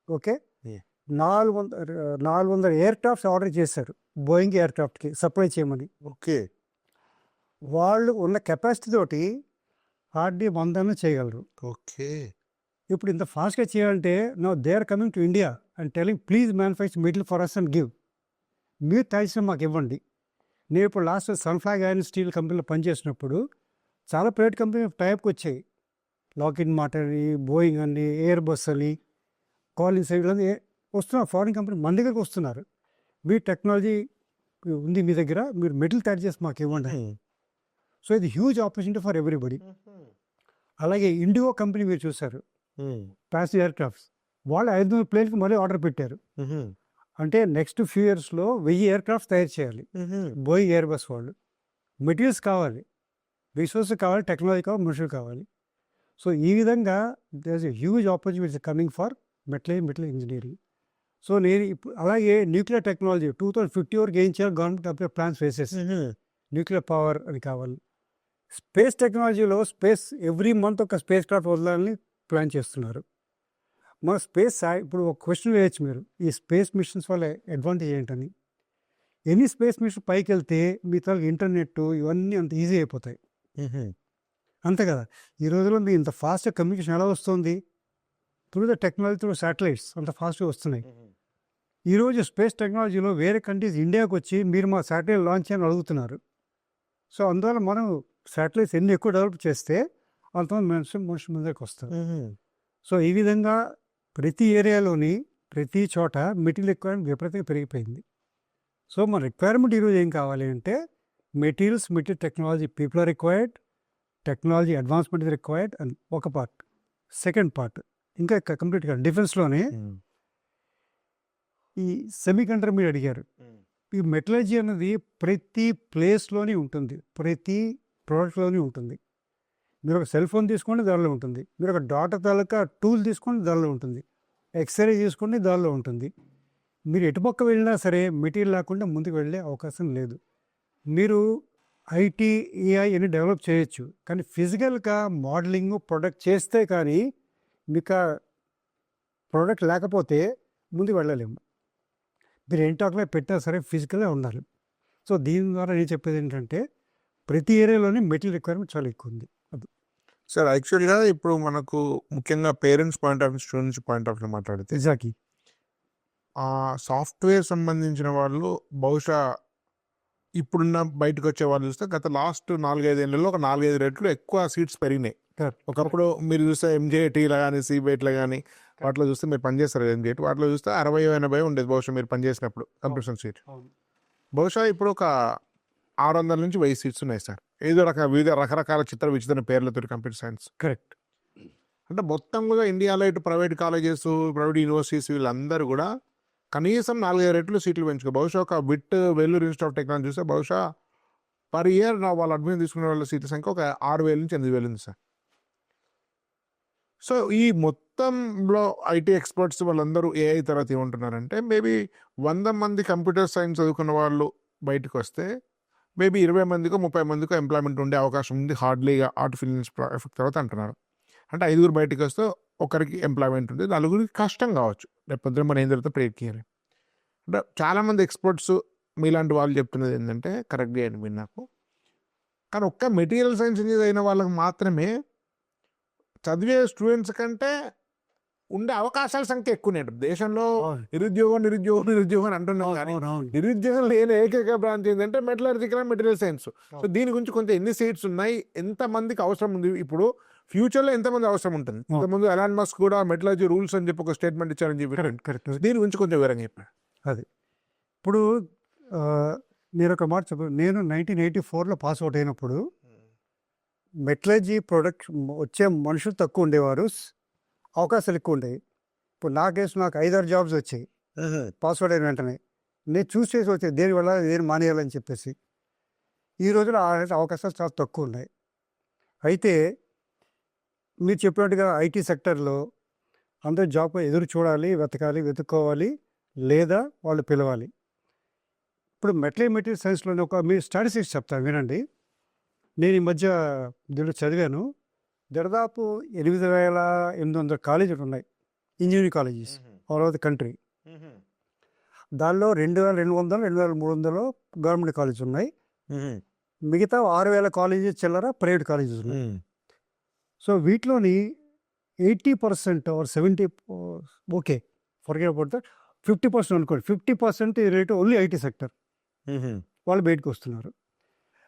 Okay, Yeah. 400 air crafts order చేశారు బోయింగ్ ఎయిర్ క్రాఫ్ట్కి సప్లై చేయమని. ఓకే. వాళ్ళు ఉన్న కెపాసిటీ తోటి హార్డ్లీ 100 చేయగలరు. ఓకే. ఇప్పుడు ఇంత ఫాస్ట్గా చేయాలంటే no they are coming to India and telling please manufacture material for us and give, మీరు తయారు మాకు ఇవ్వండి. నేను ఇప్పుడు లాస్ట్ సన్ఫ్లాగ్ ఐరన్ స్టీల్ కంపెనీలో పనిచేసినప్పుడు చాలా ప్రైవేట్ కంపెనీ టైప్కి వచ్చాయి. లాకిడ్ మార్టిన్ అని, బోయింగ్ అని, ఎయిర్ బస్ అని, కాలిన్స్ అని వస్తున్నారు. ఫారిన్ కంపెనీ మన దగ్గరకు వస్తున్నారు. మీ టెక్నాలజీ ఉంది మీ దగ్గర, మీరు మెటీరియల్ తయారు చేసి మాకు ఇవ్వండి. సో ఇది హ్యూజ్ ఆపర్చునిటీ ఫర్ ఎవ్రీబడి. అలాగే ఇండిగో కంపెనీ మీరు చూశారు, ప్యాసింజర్ ఎయిర్క్రాఫ్ట్స్, వాళ్ళు 500 ప్లేన్కి మళ్ళీ ఆర్డర్ పెట్టారు. అంటే నెక్స్ట్ ఫ్యూ ఇయర్స్లో 1000 ఎయిర్క్రాఫ్ట్స్ తయారు చేయాలి. బోయింగ్ ఎయిర్ బస్ వాళ్ళు మెటీరియల్స్ కావాలి, రిసోర్సెస్ కావాలి, టెక్నాలజీ కావాలి, మనుషులు కావాలి. సో ఈ విధంగా there is a huge opportunity coming for metal engineering. So నేను ఇప్పుడు అలాగే న్యూక్లియర్ టెక్నాలజీ 2050 వరకు ఏం చేయాలి గవర్నమెంట్ అప్పుడే ప్లాన్స్ వేసేసి న్యూక్లియర్ పవర్ అని కావాలి. స్పేస్ టెక్నాలజీలో ఎవ్రీ మంత్ ఒక స్పేస్ క్రాఫ్ట్ వదలాలని ప్లాన్ చేస్తున్నారు. మన స్పేస్ ఇప్పుడు ఒక క్వశ్చన్ వేయచ్చు మీరు, ఈ స్పేస్ మిషన్స్ వల్ల అడ్వాంటేజ్ ఏంటని. ఎన్ని స్పేస్ మిషన్ పైకి వెళ్తే మీ తరగతి ఇంటర్నెట్ ఇవన్నీ అంత ఈజీ అయిపోతాయి, అంతే కదా. ఈ రోజుల్లో మీ ఇంత ఫాస్ట్గా కమ్యూనికేషన్ ఎలా వస్తుంది? Through the technology, through satellites అంత ఫాస్ట్గా వస్తున్నాయి. ఈరోజు స్పేస్ టెక్నాలజీలో వేరే కంట్రీస్ ఇండియాకి వచ్చి మీరు మా శాటిలైట్ లాంచ్ చేయని అడుగుతున్నారు. సో అందువల్ల మనం శాటిలైట్స్ ఎన్ని ఎక్కువ డెవలప్ చేస్తే అంతమంది మనుషుల ముందరికి వస్తారు. సో ఈ విధంగా ప్రతి ఏరియాలోని ప్రతి చోట మెటీరియల్ రిక్వైర్మెంట్ విపరీతంగా పెరిగిపోయింది. సో మన రిక్వైర్మెంట్ ఈరోజు ఏం కావాలి అంటే material technology, people are required, technology advancement is required అని ఒక పార్ట్. సెకండ్ పార్ట్ ఇంకా కంప్లీట్గా డిఫెన్స్లోనే ఈ సెమీ కండక్టర్ మీరు అడిగారు. ఈ మెటలర్జీ అనేది ప్రతి ప్లేస్లోనే ఉంటుంది, ప్రతి ప్రోడక్ట్లోనే ఉంటుంది. మీరు ఒక సెల్ ఫోన్ తీసుకోండి దానిలో ఉంటుంది, మీరు ఒక డాటా తాలూకా టూల్ తీసుకోండి దానిలో ఉంటుంది, ఎక్స్రే తీసుకోండి దానిలో ఉంటుంది. మీరు ఎటుపక్క వెళ్ళినా సరే మెటీరియల్ లేకుండా ముందుకు వెళ్ళే అవకాశం లేదు. మీరు ఐటీ, ఏఐ అని డెవలప్ చేయొచ్చు, కానీ ఫిజికల్గా మోడలింగ్ ప్రొడక్ట్ చేస్తే కానీ మీకు ప్రోడక్ట్ లేకపోతే ముందుకు వెళ్ళలేము. మీరు ఎంటాక్లో పెట్టినా సరే ఫిజికల్గా ఉండాలి. సో దీని ద్వారా నేను చెప్పేది ఏంటంటే ప్రతి ఏరియాలోనే మెటీరియల్ రిక్వైర్మెంట్ చాలా ఎక్కువ ఉంది. సార్ యాక్చువల్గా ఇప్పుడు మనకు ముఖ్యంగా parents point of view, students point of view మాట్లాడితే ఎగ్జాక్ట్లీ సాఫ్ట్వేర్ సంబంధించిన వాళ్ళు బహుశా ఇప్పుడున్న బయటకు వచ్చే వాళ్ళు చూస్తే గత లాస్ట్ 4-5 ఏళ్ళలో ఒక 4-5 రెట్లు ఎక్కువ సీట్స్ పెరిగినాయి. ఒకప్పుడు మీరు చూస్తే ఎంజేటీలో కానీ, సిబిఐటీలో కానీ వాటిలో చూస్తే మీరు పనిచేస్తారు ఎంజేటీ, వాటిలో చూస్తే 60-80 ఉండేది బహుశా మీరు పనిచేసినప్పుడు కంప్యూటర్ సీట్. బహుశా ఇప్పుడు ఒక 600 నుంచి 1000 సీట్స్ ఉన్నాయి సార్. ఏదో వివిధ రకరకాల విచిత్ర పేర్లతో కంప్యూటర్ సైన్స్. కరెక్ట్. అంటే మొత్తంగా ఇండియాలో ఇటు ప్రైవేట్ కాలేజెస్, ప్రైవేట్ యూనివర్సిటీస్ వీళ్ళందరూ కూడా కనీసం 4-5 రెట్లు సీట్లు పెంచుకో. బహుశా ఒక వెల్లూరు ఇన్స్టిట్యూట్ ఆఫ్ టెక్నాలజీ చూస్తే బహుశా పర్ ఇయర్ వాళ్ళు అడ్మిషన్ తీసుకునే వాళ్ళ సీట్ల సంఖ్య ఒక 6,000 నుంచి 8,000 ఉంది సార్. సో ఈ మొత్తంలో ఐటీ ఎక్స్పర్ట్స్ వాళ్ళందరూ ఏఐ తర్వాత ఏమంటున్నారంటే మేబీ 100 మంది కంప్యూటర్ సైన్స్ చదువుకున్న వాళ్ళు బయటకు వస్తే మేబీ 20 మందికో 30 మందికో ఎంప్లాయ్మెంట్ ఉండే అవకాశం ఉంది హార్డ్లీగా ఆర్టిఫిషియల్ ఎఫెక్ట్ తర్వాత అంటున్నారు. అంటే 5 బయటకు వస్తే ఒకరికి ఎంప్లాయ్మెంట్ ఉంది, 4 కష్టం కావచ్చు. రేపు పొద్దున మనం ఏం జరుగుతుందో ప్రేట్ చేయాలి. అంటే చాలామంది ఎక్స్పర్ట్స్ మీలాంటి వాళ్ళు చెప్తున్నది ఏంటంటే కరెక్ట్గా అని మీరు నాకు, కానీ ఒక్క మెటీరియల్ సైన్స్ ఇంజనీర్ అయిన వాళ్ళకి మాత్రమే చదివే స్టూడెంట్స్ కంటే ఉండే అవకాశాల సంఖ్య ఎక్కువనే. దేశంలో నిరుద్యోగం అంటున్నాం, కానీ నిరుద్యోగం లేని ఏకైక బ్రాంచ్ ఏంటంటే metallurgical and material science. So దీని గురించి కొంచెం ఎన్ని సీట్స్ ఉన్నాయి, ఎంతమందికి అవసరం ఉంది, ఇప్పుడు ఫ్యూచర్లో ఎంతమంది అవసరం ఉంటుంది. ఇంతకుముందు ఎలాన్ మస్క్ కూడా మెటలర్జీ రూల్స్ అని చెప్పి ఒక స్టేట్మెంట్ ఇచ్చారని చెప్పి కరెక్ట్. దీని గురించి కొంచెం వివరంగా చెప్పారు. అది ఇప్పుడు నేను ఒక మాట చెప్పాను. నేను 1984లో పాస్ అవుట్ అయినప్పుడు మెటలర్జీ ప్రొడక్ట్ వచ్చే మనుషులు తక్కువ ఉండేవారు, అవకాశాలు ఎక్కువ ఉండేవి. ఇప్పుడు నాకు 5-6 జాబ్స్ వచ్చాయి పాస్ అవుట్ అయిన వెంటనే. నేను చూస్ చేసి వచ్చాయి దేనివల్ల దేని మానేయాలని చెప్పేసి. ఈ రోజున అవకాశాలు చాలా తక్కువ ఉన్నాయి. అయితే మీరు చెప్పినట్టుగా ఐటీ సెక్టర్లో అందరూ జాబ్ ఎదురు చూడాలి, వెతుక్కోవాలి, లేదా వాళ్ళు పిలవాలి. ఇప్పుడు మెటీరియల్ సైన్స్లోనే మీ స్టాటిస్టిక్స్ చెప్తాను వినండి. నేను ఈ మధ్య దీంట్లో చదివాను. దాదాపు 8,800 కాలేజీలు ఉన్నాయి, engineering colleges all over the country. దానిలో 2,200 2,300 గవర్నమెంట్ కాలేజెస్ ఉన్నాయి. మిగతా 6,000 కాలేజెస్ చిల్లర ప్రైవేట్ కాలేజెస్ ఉన్నాయి. సో వీటిలోని 80% or 70 okay forget about that, 50% అనుకోండి, 50% రేట్ ఓన్లీ ఐటీ సెక్టర్ వాళ్ళు బయటకు వస్తున్నారు.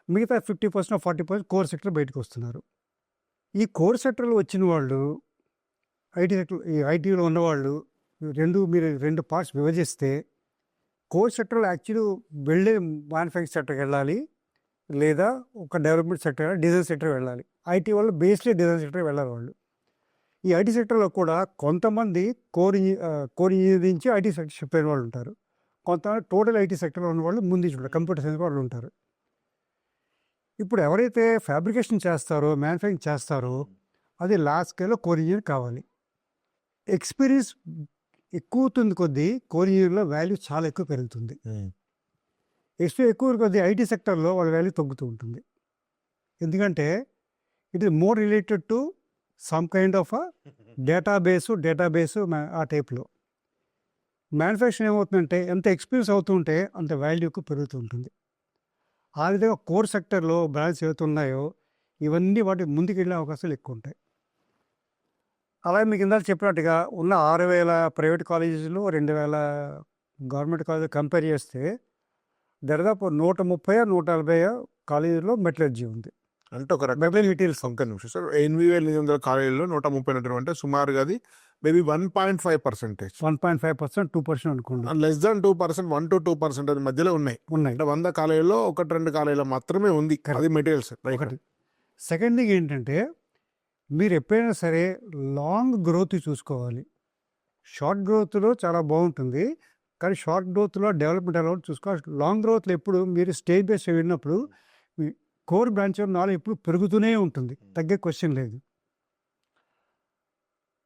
మిగతా 50% 40% కోర్ సెక్టర్ బయటకు వస్తున్నారు. ఈ కోర్ సెక్టర్లో వచ్చిన వాళ్ళు ఐటీ సెక్టర్, ఈ ఐటీలో ఉన్నవాళ్ళు మీరు రెండు పార్ట్స్ విభజిస్తే, కోర్ సెక్టర్లో యాక్చువల్లీ వెళ్ళే మ్యానుఫ్యాక్చరింగ్ సెక్టర్కి వెళ్ళాలి, లేదా ఒక డెవలప్మెంట్ సెక్టర్ డిజైన్ సెక్టర్ వెళ్ళాలి. ఐటీ వాళ్ళు బేస్లీ డిజైన్ సెక్టర్ వెళ్ళాలి వాళ్ళు. ఈ ఐటీ సెక్టర్లో కూడా కొంతమంది కోర్ ఇంజనీర్ నుంచి ఐటీ సెక్టర్ షిఫ్ట్ అయిన వాళ్ళు ఉంటారు, కొంతమంది టోటల్ ఐటీ సెక్టర్లో ఉన్న వాళ్ళు ముందు ఉంటారు, కంప్యూటర్ సైన్స్ వాళ్ళు ఉంటారు. ఇప్పుడు ఎవరైతే ఫ్యాబ్రికేషన్ చేస్తారో, మ్యానుఫ్యాక్చరింగ్ చేస్తారో, అది లాస్ట్ స్కేల్లో కోర్ ఇంజనీర్ కావాలి. ఎక్స్పీరియన్స్ ఎక్కువ అవుతుంది కొద్దీ కోర్ ఇంజనీర్లో వాల్యూ చాలా ఎక్కువ పెరుగుతుంది. ఎక్స్పీరియన్స్ ఎక్కువ కొద్దీ ఐటీ సెక్టర్లో వాళ్ళ వాల్యూ తగ్గుతూ ఉంటుంది. ఎందుకంటే it is more related to some kind of database ఆ టైప్లో. మ్యానుఫ్యాక్చరింగ్ ఏమవుతుందంటే ఎంత ఎక్స్పీరియన్స్ అవుతుంటే అంత వాల్యూ ఎక్కువ పెరుగుతూ ఉంటుంది. ఆ విధంగా కోర్ సెక్టర్లో బ్రాండ్స్ ఏవైతే ఉన్నాయో ఇవన్నీ వాటి ముందుకు వెళ్ళే అవకాశాలు ఎక్కువ ఉంటాయి. అలాగే మీకు ఇందాక చెప్పినట్టుగా ఉన్న 6,000 ప్రైవేట్ కాలేజెస్లో 2,000 గవర్నమెంట్ కాలేజీలు కంపేర్ చేస్తే దాదాపు 130-140 కాలేజీల్లో మెటలర్జీ ఉంది. అంటే ఒక మెటీరియల్స్ ఒక్క నిమిషం సార్, 8,800 కాలేజీలో 130 అంటే సుమారుగా అది మేబీ 1.5%, 1.5%, 2% అనుకోండి, లెస్ దాన్ 2%, 1 to 2% అది మధ్యలో ఉన్నాయి. అంటే 100 కాలేజీలో 1-2 కాలేజీలో మాత్రమే ఉంది అది మెటీరియల్స్. ఒకటి. సెకండ్ థింగ్ ఏంటంటే, మీరు ఎప్పుడైనా సరే లాంగ్ గ్రోత్ చూసుకోవాలి. షార్ట్ గ్రోత్లో చాలా బాగుంటుంది, కానీ షార్ట్ గ్రోత్లో డెవలప్మెంట్ ఎలా చూసుకోవాలి. లాంగ్ గ్రోత్లో ఎప్పుడు మీరు స్టేజ్ బై స్టేజ్ వెళ్ళినప్పుడు కోర్ బ్రాంచ్ నాలెడ్జ్ ఎప్పుడు పెరుగుతూనే ఉంటుంది, తగ్గే క్వశ్చన్ లేదు.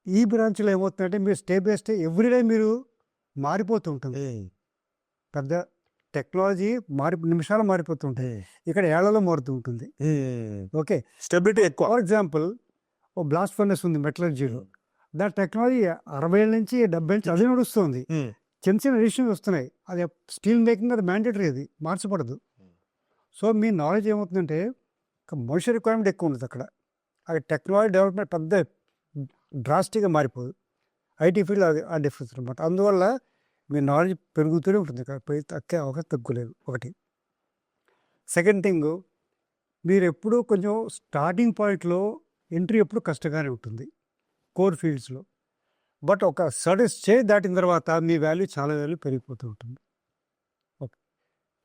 ఈ బ్రాంచ్లో ఏమవుతుందంటే మీరు స్టేజ్ బై స్టేజ్ ఎవ్రీడే మీరు మారిపోతూ ఉంటుంది. పెద్ద టెక్నాలజీ నిమిషాలు మారిపోతుంటాయి, ఇక్కడ ఏళ్లలో మారుతూ ఉంటుంది. ఓకే, స్టెబిలిటీ ఎక్కువ. ఫర్ ఎగ్జాంపుల్ ఓ బ్లాస్ట్ ఫర్నెస్ ఉంది మెటలర్జీలో, దాని టెక్నాలజీ 60 నుంచి 70 నుంచి అదే నడుస్తుంది. చిన్న చిన్న ఎడిషన్స్ వస్తున్నాయి, అది స్టీల్ మేకింగ్ అది మ్యాండేటరీ, అది మార్చబడదు. సో మీ నాలెడ్జ్ ఏమవుతుందంటే మనుష్య రిక్వైర్మెంట్ ఎక్కువ ఉంటుంది అక్కడ. అది టెక్నాలజీ డెవలప్మెంట్ పెద్ద డ్రాస్టిక్గా మారిపోదు. ఐటీ ఫీల్డ్ అది ఆ డిఫరెన్స్ అనమాట. అందువల్ల మీ నాలెడ్జ్ పెరుగుతూనే ఉంటుంది, తక్కే అవకాశం తగ్గులేదు. ఒకటి. సెకండ్ థింగ్, మీరు ఎప్పుడూ కొంచెం స్టార్టింగ్ పాయింట్లో ఎంట్రీ ఎప్పుడు కష్టంగానే ఉంటుంది కోర్ ఫీల్డ్స్లో, బట్ ఒక సర్టెన్ స్టేజ్ దాటిన తర్వాత మీ వాల్యూ చాలా వాల్యూ పెరిగిపోతూ ఉంటుంది. ఓకే.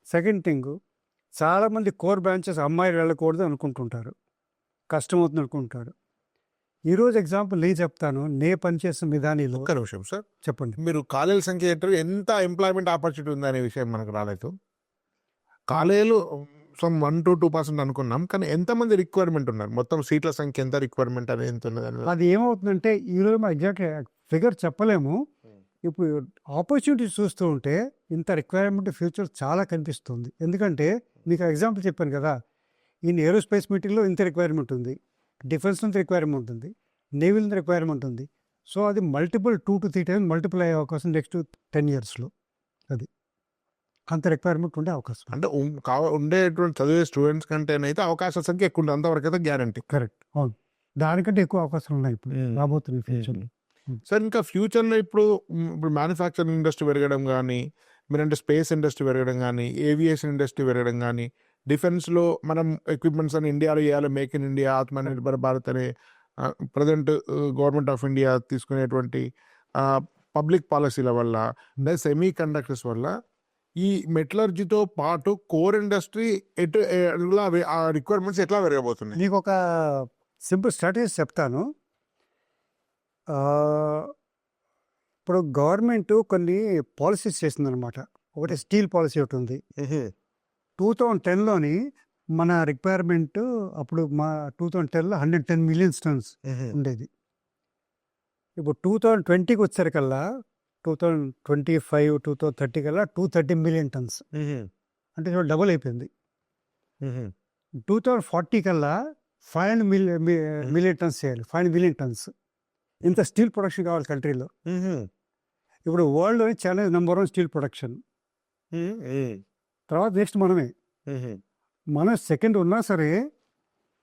సెకండ్ థింగ్, చాలామంది కోర్ బ్రాంచెస్ అమ్మాయిలు వెళ్ళకూడదు అనుకుంటుంటారు, కష్టమవుతుంది అనుకుంటారు. ఈరోజు ఎగ్జాంపుల్ నేను చెప్తాను, పనిచేసిన విధానంలో. ఒక్క నిమిషం సార్, చెప్పండి. మీరు కాలేజీల సంఖ్య ఏంటారు, ఎంత ఎంప్లాయ్మెంట్ ఆపర్చునిటీ ఉందనే విషయం మనకు రాలేదు. కాలేజీలు 1 to 2% అనుకున్నాం, కానీ ఎంతమంది రిక్వైర్మెంట్ ఉన్నారు, మొత్తం సీట్ల సంఖ్య ఎంత, రిక్వైర్మెంట్ అనేది ఎంత ఉన్నది? అది ఏమవుతుందంటే ఈరోజు మనం ఎగ్జాక్ట్ ఫిగర్ చెప్పలేము. ఇప్పుడు ఆపర్చునిటీస్ చూస్తూ ఉంటే ఇంత రిక్వైర్మెంట్ ఫ్యూచర్ చాలా కనిపిస్తుంది. ఎందుకంటే మీకు ఎగ్జాంపుల్ చెప్పాను కదా, ఇన్ ఏరోస్పేస్ మీటింగ్లో ఇంత రిక్వైర్మెంట్ ఉంది, డిఫెన్స్ నుంచి రిక్వైర్మెంట్ ఉంది, నేవీ నుంచి రిక్వైర్మెంట్ ఉంది. సో అది మల్టిపుల్ 2 to 3 times మల్టిపుల్ అయ్యే అవకాశం నెక్స్ట్ 10 yearsలో. అది అంత రిక్వైర్మెంట్ ఉండే అవకాశం. అంటే ఉండేటువంటి చదివే స్టూడెంట్స్ కంటేనైతే అవకాశాల సంఖ్య ఎక్కువ ఉంది, అంతవరకు అయితే గ్యారంటీ. కరెక్ట్, అవును. దానికంటే ఎక్కువ అవకాశాలు ఉన్నాయి ఇప్పుడు రాబోతున్న ఫ్యూచర్లో. సార్ ఇంకా ఫ్యూచర్లో ఇప్పుడు మ్యానుఫ్యాక్చరింగ్ ఇండస్ట్రీ పెరగడం కానీ, మీరంటే స్పేస్ ఇండస్ట్రీ పెరగడం కానీ, ఏవియేషన్ ఇండస్ట్రీ పెరగడం కానీ, డిఫెన్స్లో మనం ఎక్విప్మెంట్స్ అని ఇండియాలో చేయాలి, make in India, Atmanirbhar Bharat అనే ప్రజెంట్ గవర్నమెంట్ ఆఫ్ ఇండియా తీసుకునేటువంటి పబ్లిక్ పాలసీల వల్ల, సెమీ కండక్టర్స్ వల్ల ఈ మెటలర్జీతో పాటు కోర్ ఇండస్ట్రీ ఆ రిక్వైర్మెంట్స్ ఎట్లా పెరగబోతున్నాయి? మీకు ఒక సింపుల్ స్ట్రాటజీ చెప్తాను. ఇప్పుడు గవర్నమెంట్ కొన్ని పాలసీస్ చేసిందనమాట. ఒకటి స్టీల్ పాలసీ ఒకటి ఉంది. 2010లోని మన రిక్వైర్మెంట్ అప్పుడు 2010లో 110 million tons ఉండేది. ఇప్పుడు 2020కి వచ్చేసరికల్లా 2025, 2030 కల్లా 230 million tons, అంటే డబుల్ అయిపోయింది. 2040 కల్లా 500 మిలియన్ టన్స్ చేయాలి. 500 మిలియన్ టన్స్ ఇంత స్టీల్ ప్రొడక్షన్ కావాలి కంట్రీలో. ఇప్పుడు వరల్డ్లోనే చైనా నెంబర్ 1 స్టీల్ ప్రొడక్షన్. తర్వాత నెక్స్ట్ మనమే. మనం సెకండ్ ఉన్నా సరే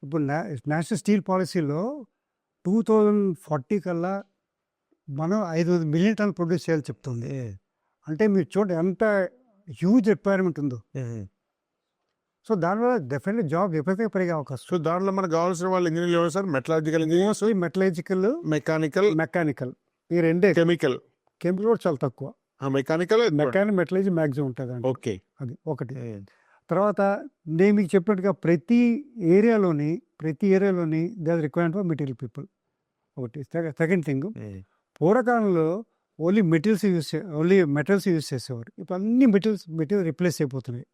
ఇప్పుడు నేషనల్ స్టీల్ పాలసీలో 2040 కల్లా మనం 500 మిలియన్ టన్ ప్రొడ్యూస్ చేయాలి చెప్తుంది. అంటే మీరు చూడండి ఎంత హ్యూజ్ రిక్వైర్మెంట్ ఉందో. సో దానివల్ల డెఫినెట్లీ జాబ్ ఎప్పుడైతే పెరిగే అవకాశం. సో దాంట్లో మనకు కావాల్సిన వాళ్ళు ఇంజనీర్లు ఎవరు సార్? మెటలాజికల్ ఇంజనీర్స్, మెటలాజికల్, మెకానికల్ ఈ రెండే. కెమికల్ కూడా చాలా తక్కువ. మెకానికల్ మెటలాజీ మ్యాక్సిమం ఉంటుంది అండి. ఓకే, అది ఒకటి. తర్వాత నేను మీకు చెప్పినట్టుగా ప్రతి ఏరియాలోని they are requirement for material people. ఒకటి. సెకండ్ థింగ్, పూర్వకాలంలో ఓన్లీ మెటల్స్ యూజ్ చేసేవారు. ఇప్పుడు అన్ని మెటీరియల్ రిప్లేస్ అయిపోతున్నాయి.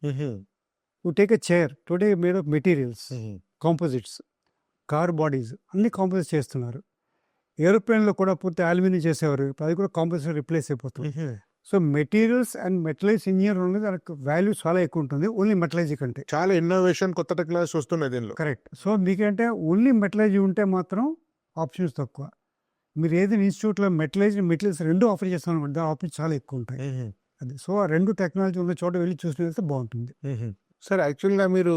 You take a chair today made of materials, composites, car bodies అన్ని కాంపోజిట్ చేస్తున్నారు. ఏరోప్లేన్లో కూడా పూర్తి అల్యూమినియం చేసేవారు. ఇప్పుడు అది కూడా కాంపోజిట్ రిప్లేస్ అయిపోతుంది. So materials and metallurgy engineer అనేది దానికి వాల్యూ చాలా ఎక్కువ ఉంటుంది ఓన్లీ మెటలైజీ కంటే. చాలా ఇన్నోవేషన్, కొత్త టెక్నాలజీస్ వస్తున్నాయి దీనిలో. కరెక్ట్. సో మీకంటే ఓన్లీ మెటలైజీ ఉంటే మాత్రం ఆప్షన్స్ తక్కువ. మీరు ఏదైనా ఇన్స్టిట్యూట్లో మెటీరియల్స్ రెండు ఆఫర్ చేస్తాను అనుకోండి, దాని ఆప్షన్స్ చాలా ఎక్కువ ఉంటాయి. అది. సో ఆ రెండు టెక్నాలజీ ఉన్న చోట వెళ్ళి చూసి వెళ్తే బాగుంటుంది. సార్ యాక్చువల్గా మీరు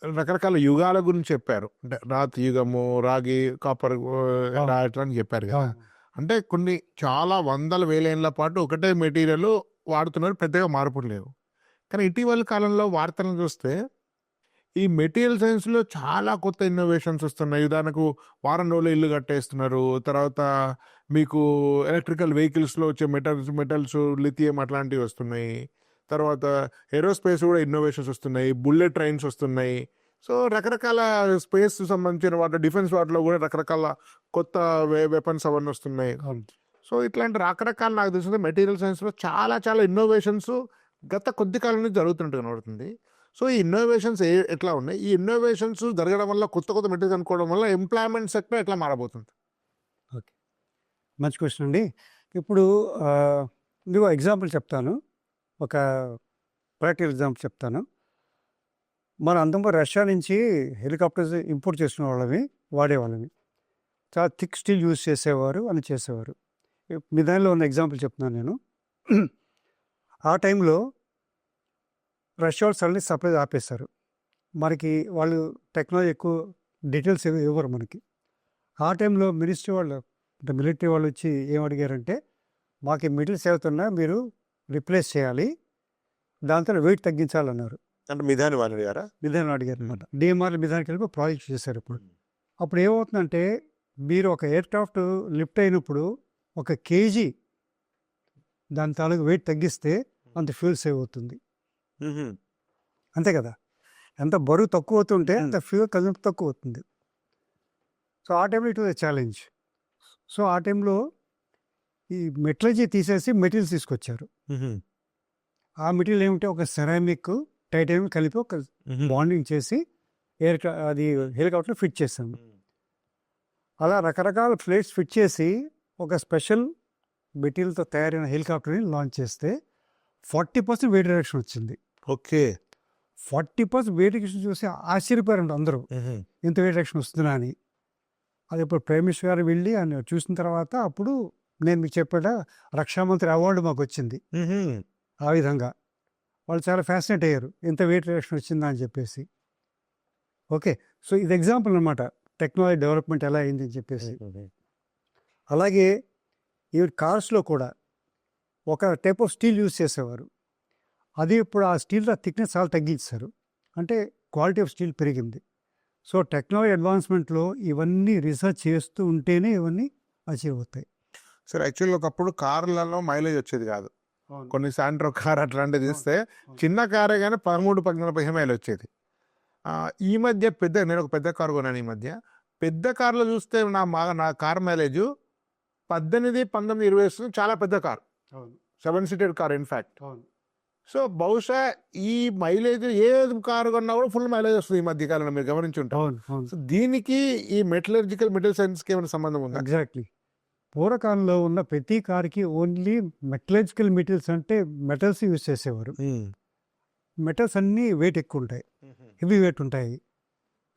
రకరకాల యుగాల గురించి చెప్పారు. అంటే రాతి యుగము, రాగి, కాపర్ రాయటం అని చెప్పారు కదా. అంటే కొన్ని చాలా వందల వేల పాటు ఒకటే మెటీరియల్ వాడుతున్నారు, పెద్దగా మార్పులు లేవు. కానీ ఇటీవల కాలంలో వార్తలను చూస్తే ఈ మెటీరియల్ సైన్స్లో చాలా కొత్త ఇన్నోవేషన్స్ వస్తున్నాయి. ఉదాహరణకు వారం రోజులు ఇల్లు కట్టేస్తున్నారు. తర్వాత మీకు ఎలక్ట్రికల్ వెహికల్స్లో వచ్చే మెటల్స్ లిథియం అట్లాంటివి వస్తున్నాయి. తర్వాత ఏరోస్పేస్ కూడా ఇన్నోవేషన్స్ వస్తున్నాయి, బుల్లెట్ ట్రైన్స్ వస్తున్నాయి. సో రకరకాల స్పేస్ సంబంధించిన వాటి డిఫెన్స్ వాటిలో కూడా రకరకాల కొత్త వెపన్స్ అవన్నీ వస్తున్నాయి. సో ఇట్లాంటి రకరకాల నాకు తెలిసింది మెటీరియల్ సైన్స్లో చాలా చాలా ఇన్నోవేషన్స్ గత కొద్ది కాలం నుంచి జరుగుతున్నట్టు కనబడుతుంది. సో ఈ ఇన్నోవేషన్స్ ఎట్లా ఉన్నాయి? ఈ ఇన్నోవేషన్స్ జరగడం వల్ల కొత్త మెటీరియల్స్ అనుకోవడం వల్ల ఎంప్లాయ్మెంట్ సెక్టర్ ఎట్లా మారబోతుంది? ఓకే, మంచి క్వశ్చన్ అండి. ఇప్పుడు మీకు ఎగ్జాంపుల్ చెప్తాను, ఒక ప్రాక్టికల్ ఎగ్జాంపుల్ చెప్తాను. మన అంతంలో రష్యా నుంచి హెలికాప్టర్స్ ఇంపోర్ట్ చేసుకునే వాళ్ళని వాడేవాళ్ళని, చాలా థిక్ స్టీల్ యూజ్ చేసేవారు అని చేసేవారు. మీ దానిలో ఉన్న ఎగ్జాంపుల్ చెప్తున్నాను నేను. ఆ టైంలో రష్యా వాళ్ళు సడన్లీ సప్లై ఆపేస్తారు. మనకి వాళ్ళు టెక్నాలజీ ఎక్కువ డీటెయిల్స్ ఇవ్వరు మనకి. ఆ టైంలో మినిస్ట్రీ వాళ్ళు, అంటే మిలిటరీ వాళ్ళు వచ్చి ఏం అడిగారంటే, మాకు మెటీరియల్స్ అవుతున్నా మీరు రిప్లేస్ చేయాలి, దాంతో వెయిట్ తగ్గించాలన్నారు. అంటే మిధాని వాళ్ళు అడిగారా? మిధాని అడిగారు అనమాట. డిఎంఆర్ మిధానికి వెళ్ళి ప్రాజెక్ట్ చేశారు. అప్పుడు ఏమవుతుందంటే, మీరు ఒక ఎయిర్ క్రాఫ్ట్ లిఫ్ట్ అయినప్పుడు 1 kg దాని తాలూకు వెయిట్ తగ్గిస్తే అంత ఫ్యూల్ సేవ్ అవుతుంది. అంతే కదా, ఎంత బరువు తక్కువ అవుతుంటే అంత ఫ్యూల్ కన్సంప్షన్ తక్కువ అవుతుంది. సో ఆ టైంలో it was a challenge. So ఆ టైంలో ఈ మెటలజీ తీసేసి మెటీరియల్స్ తీసుకొచ్చారు. ఆ మెటీరియల్ ఏమిటంటే ఒక సెరామిక్, టైటానియం కలిపి ఒక బాండింగ్ చేసి అది హెలికాప్టర్ ఫిట్ చేసాము. అలా రకరకాల ప్లేట్స్ ఫిట్ చేసి ఒక స్పెషల్ మెటీరియల్తో తయారైన హెలికాప్టర్ని లాంచ్ చేస్తే 40% వెయిట్ రిడక్షన్ వచ్చింది. ఓకే, 40% వెయిట్ రిడక్షన్ చూసి ఆశ్చర్యపోయారంట అందరూ, ఇంత వెయిట్ రిడక్షన్ వస్తుందా అని. అది ఇప్పుడు ప్రైమ్ మినిస్టర్ గారు వెళ్ళి ఆయన చూసిన తర్వాత అప్పుడు నేను మీకు చెప్పాడా, రక్షామంత్రి అవార్డు మాకు వచ్చింది. ఆ విధంగా వాళ్ళు చాలా ఫ్యాసినేట్ అయ్యారు, ఇంత వెయిట్ రిడక్షన్ వచ్చిందా అని చెప్పేసి. ఓకే, సో ఇది ఎగ్జాంపుల్ అనమాట టెక్నాలజీ డెవలప్మెంట్ ఎలా అయింది అని చెప్పేసి. అలాగే ఈ కార్స్లో కూడా ఒక టైప్ ఆఫ్ స్టీల్ యూజ్ చేసేవారు, అది ఇప్పుడు ఆ స్టీల్ థిక్నెస్ చాలా తగ్గించారు, అంటే క్వాలిటీ ఆఫ్ స్టీల్ పెరిగింది. సో టెక్నాలజీ అడ్వాన్స్మెంట్లో ఇవన్నీ రీసెర్చ్ చేస్తూ ఉంటేనే ఇవన్నీ అచీవ్ అవుతాయి. సార్ యాక్చువల్గా ఒకప్పుడు కార్లలో మైలేజ్ వచ్చేది కాదు. కొన్ని శాంట్రో కార్ అట్లాంటివి తీస్తే చిన్న కారే కానీ 13-14 మైల్ వచ్చేది. ఈ మధ్య నేను ఒక పెద్ద కారు కొన్నాను. ఈ మధ్య పెద్ద కార్లో చూస్తే నా కార్ మైలేజ్ 18-19-20 వస్తుంది. చాలా పెద్ద car, 7-seated car in fact. So బహుశా ఈ మైలేజ్ ఏ కారు కొన్నా కూడా ఫుల్ మైలేజ్ వస్తుంది ఈ మధ్య కాలంలో, మీరు గమనించుంటారు. సో దీనికి ఈ మెటల్ సైన్స్కి ఏమైనా సంబంధం ఉందా? ఎగ్జాక్ట్లీ. పూర్వకాలంలో ఉన్న ప్రతి కార్కి ఓన్లీ మెటలాజికల్ మెటీరియల్స్, అంటే మెటల్స్ యూజ్ చేసేవారు. మెటల్స్ అన్నీ వెయిట్ ఎక్కువ ఉంటాయి, హెవీ వెయిట్ ఉంటాయి.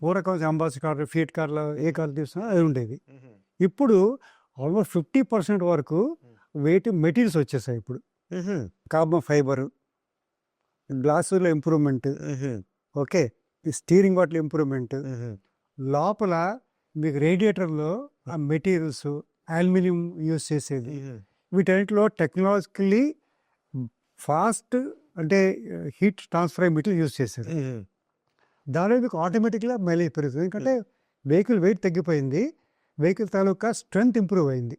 పూర్వకం అంబాసి కార్లు, ఫియట్ కార్లు, ఏ కార్లు తీసుకున్నా అది ఉండేది. ఇప్పుడు ఆల్మోస్ట్ 50% వరకు వెయిట్ మెటీరియల్స్ వచ్చేసాయి ఇప్పుడు. కార్బన్ ఫైబరు, గ్లాసులో ఇంప్రూవ్మెంట్, ఓకే, ఈ స్టీరింగ్ వాటిలో ఇంప్రూవ్మెంట్, లోపల మీకు రేడియేటర్లో ఆ మెటీరియల్స్ అల్యూమినియం యూస్ చేసేది, వీటన్నిటిలో టెక్నాలజికల్లీ ఫాస్ట్ అంటే హీట్ ట్రాన్స్ఫర్ అయ్యే మెటీరియల్ యూస్ చేసేది. దానిలో మీకు ఆటోమేటిక్గా మైలేజ్ పెరుగుతుంది, ఎందుకంటే వెహికల్ వెయిట్ తగ్గిపోయింది, వెహికల్ తాలూకా స్ట్రెంగ్త్ ఇంప్రూవ్ అయింది.